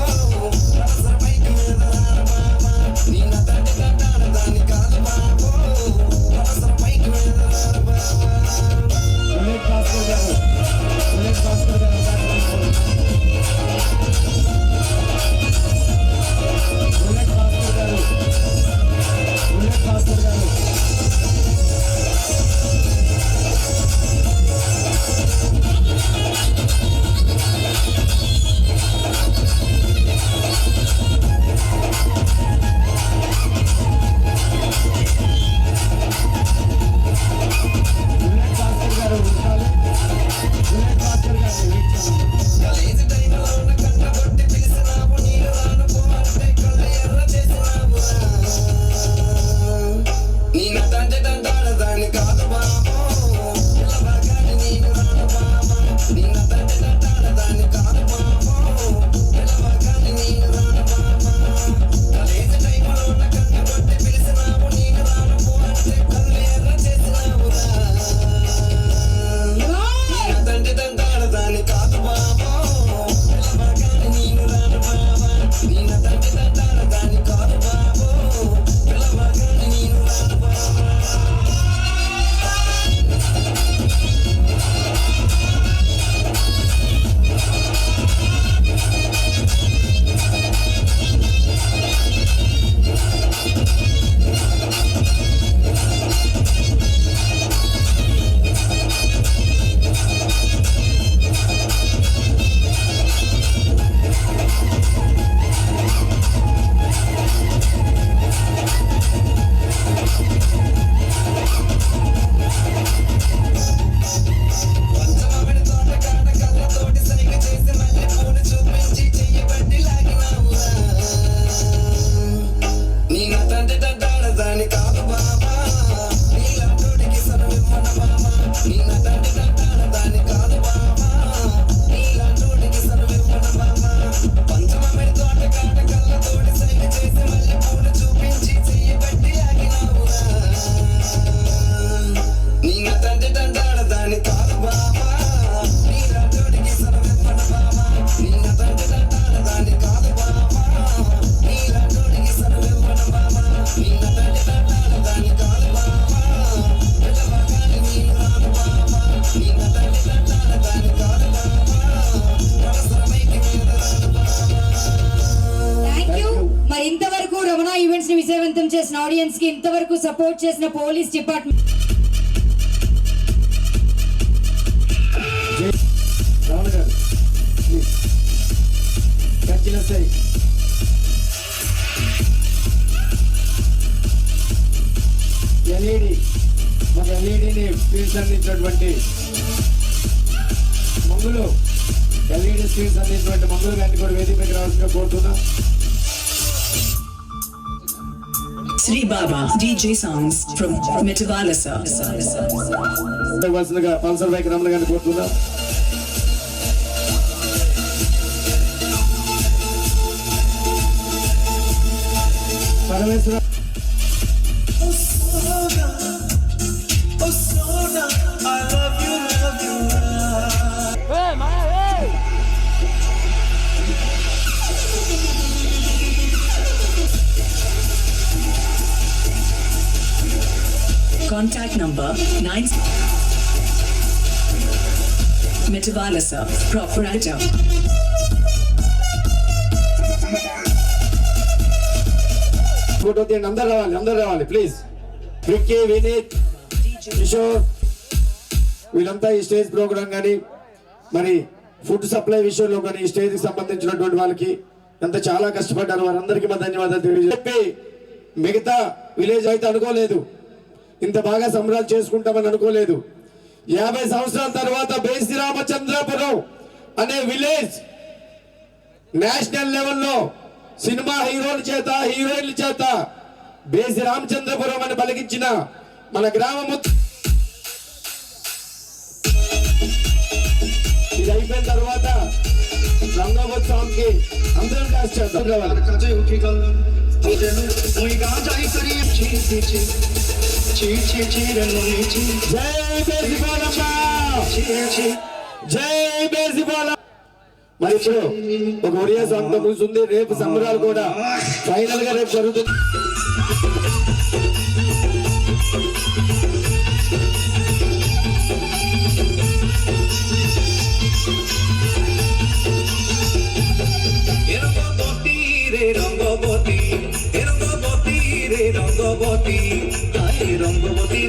దాని కాదు బాబా నీలాంటోడికి సర్వమన బాబా నీ నటంటి దాని కాదు బాబా నీలాంటోడికి సర్వమన బాబా పంచమమెడి తోట కాట కళ్ళతోటి సైగ చేసి మళ్ళీ పూలు చూపించి చెయ్యి పెట్టి ఆగినావురా నీ నటంటి దాని కాదు బాబా నీలాంటోడికి సర్వమన బాబా నీ నటంటి దాని కాదు బాబా నీలాంటోడికి సర్వమన బాబా నీ నటంటి దాని కాదు బాబా పిల్లవాగాని నీవు రాదు బాబా నీ నటంటి దాని కాదు బాబా అవసరమైతే మీద రాదు బాబా. Thank you. మరి ఇంతవరకు రమణ ఈవెంట్స్ ని విజయవంతం చేసిన ఆడియన్స్ కి ఇంతవరకు సపోర్ట్ చేసిన పోలీస్ డిపార్ట్మెంట్ రావణ గారు కంచిలసాయి ఎల్ఈడి మన ఎల్ఈడిని స్క్రీన్స్ అందించినటువంటి మంగులు ఎల్ఈడి స్క్రీన్స్ అందించినటువంటి మంగులు గారిని కూడా వేదిక మీద రావాల్సిందిగా కోరుతున్నాం. Sri Baba DJ songs from Metavalasa. ఇవ్వాల్సిందిగా పల్సర్ బైక్ రమణ గారిని కోరుతున్నాం. పరమేశ్వర Contact number 9 Metavalasa Proprietor. Photo తీయండి. అందరు రావాలి ప్లీజ్. విక్కీ, వినీత్, కిషోర్ వీళ్ళంతా ఈ స్టేజ్ ప్రోగ్రామ్ కానీ మరి ఫుడ్ సప్లై విషయంలో కానీ ఈ స్టేజ్కి సంబంధించినటువంటి వాళ్ళకి అంతా చాలా కష్టపడ్డారు. వారందరికీ మా ధన్యవాదాలు తెలియజేప్పి మిగతా విలేజ్ అయితే అనుకోలేదు ఇంత బాగా సంబరాలు చేసుకుంటామని అనుకోలేదు. 50 సంవత్సరాల తర్వాత బేసి రామచంద్రపురం అనే విలేజ్ నేషనల్ లెవెల్లో సినిమా హీరోల చేత హీరోయిన్ల చేత బేసి రామచంద్రపురం అని పలికించిన మన గ్రామం ఇది అయిపోయిన తర్వాత రంగోత్సవంకి అందరం డాన్స్ చేద్దాం. జై బేసిబాలమ్మ. మరి ఇప్పుడు ఒక ఒడియా సాంగ్ తో ముగిసింది. రేపు సంబరాలు కూడా ఫైనల్ గా రేపు జరుగుతుంది.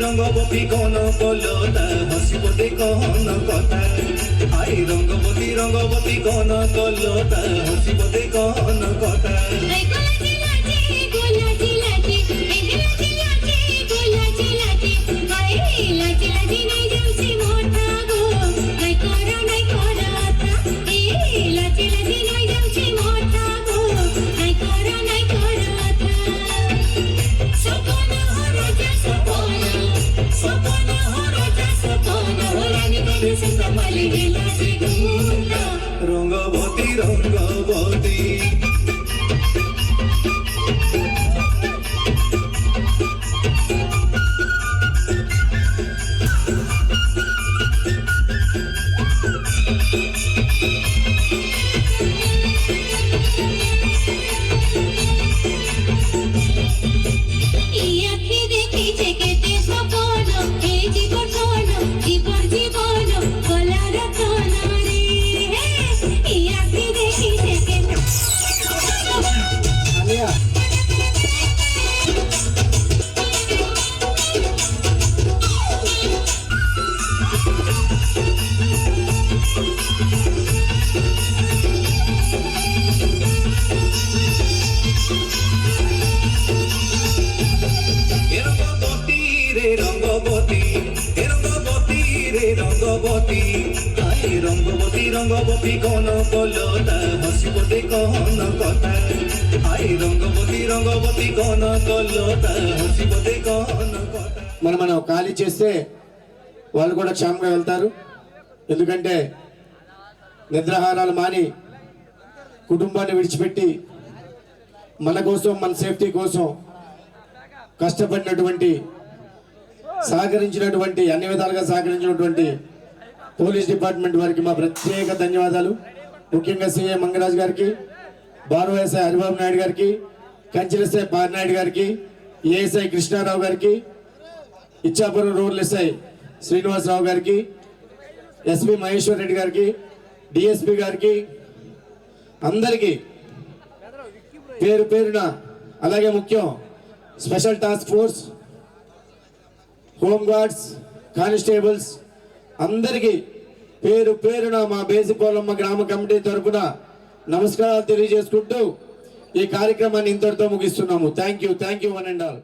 রঙ্গবতী কোন কলতা হসিবতে কোন কথা আই রঙ্গবতী কোন কলতা হসিবতে কোন কথা রঙ্গবতী রঙ্গবতী রঙ্গবতী কোন কলতা হসিবতে কোন কথা మనం ఖాళీ చేస్తే వాళ్ళు కూడా క్షేమంగా వెళ్తారు. ఎందుకంటే నిద్రాహారాలు మాని కుటుంబాన్ని విడిచిపెట్టి మన కోసం, మన సేఫ్టీ కోసం కష్టపడినటువంటి, సహకరించినటువంటి, అన్ని విధాలుగా సహకరించినటువంటి పోలీస్ డిపార్ట్మెంట్ వారికి మా ప్రత్యేక ధన్యవాదాలు. ముఖ్యంగా సిఐ మంగరాజు గారికి, బారో ఎస్ఐ హరిబాబు నాయుడు గారికి, కంచెల ఎస్ఐ పారినాయుడు గారికి, ఏఎస్ఐ కృష్ణారావు గారికి, ఇచ్చాపురం రూరల్ ఎస్ఐ శ్రీనివాసరావు గారికి, ఎస్పీ మహేశ్వర్ రెడ్డి గారికి, డిఎస్పీ గారికి, అందరికీ పేరు పేరున, అలాగే ముఖ్యం special task force, home guards, constables అందరికీ పేరు పేరున మా బేసిపోలమ్మ గ్రామ కమిటీ తరఫున నమస్కారాలు తెలియజేసుకుంటూ ఈ కార్యక్రమాన్ని ఇంతటితో ముగిస్తున్నాము. Thank you one and all.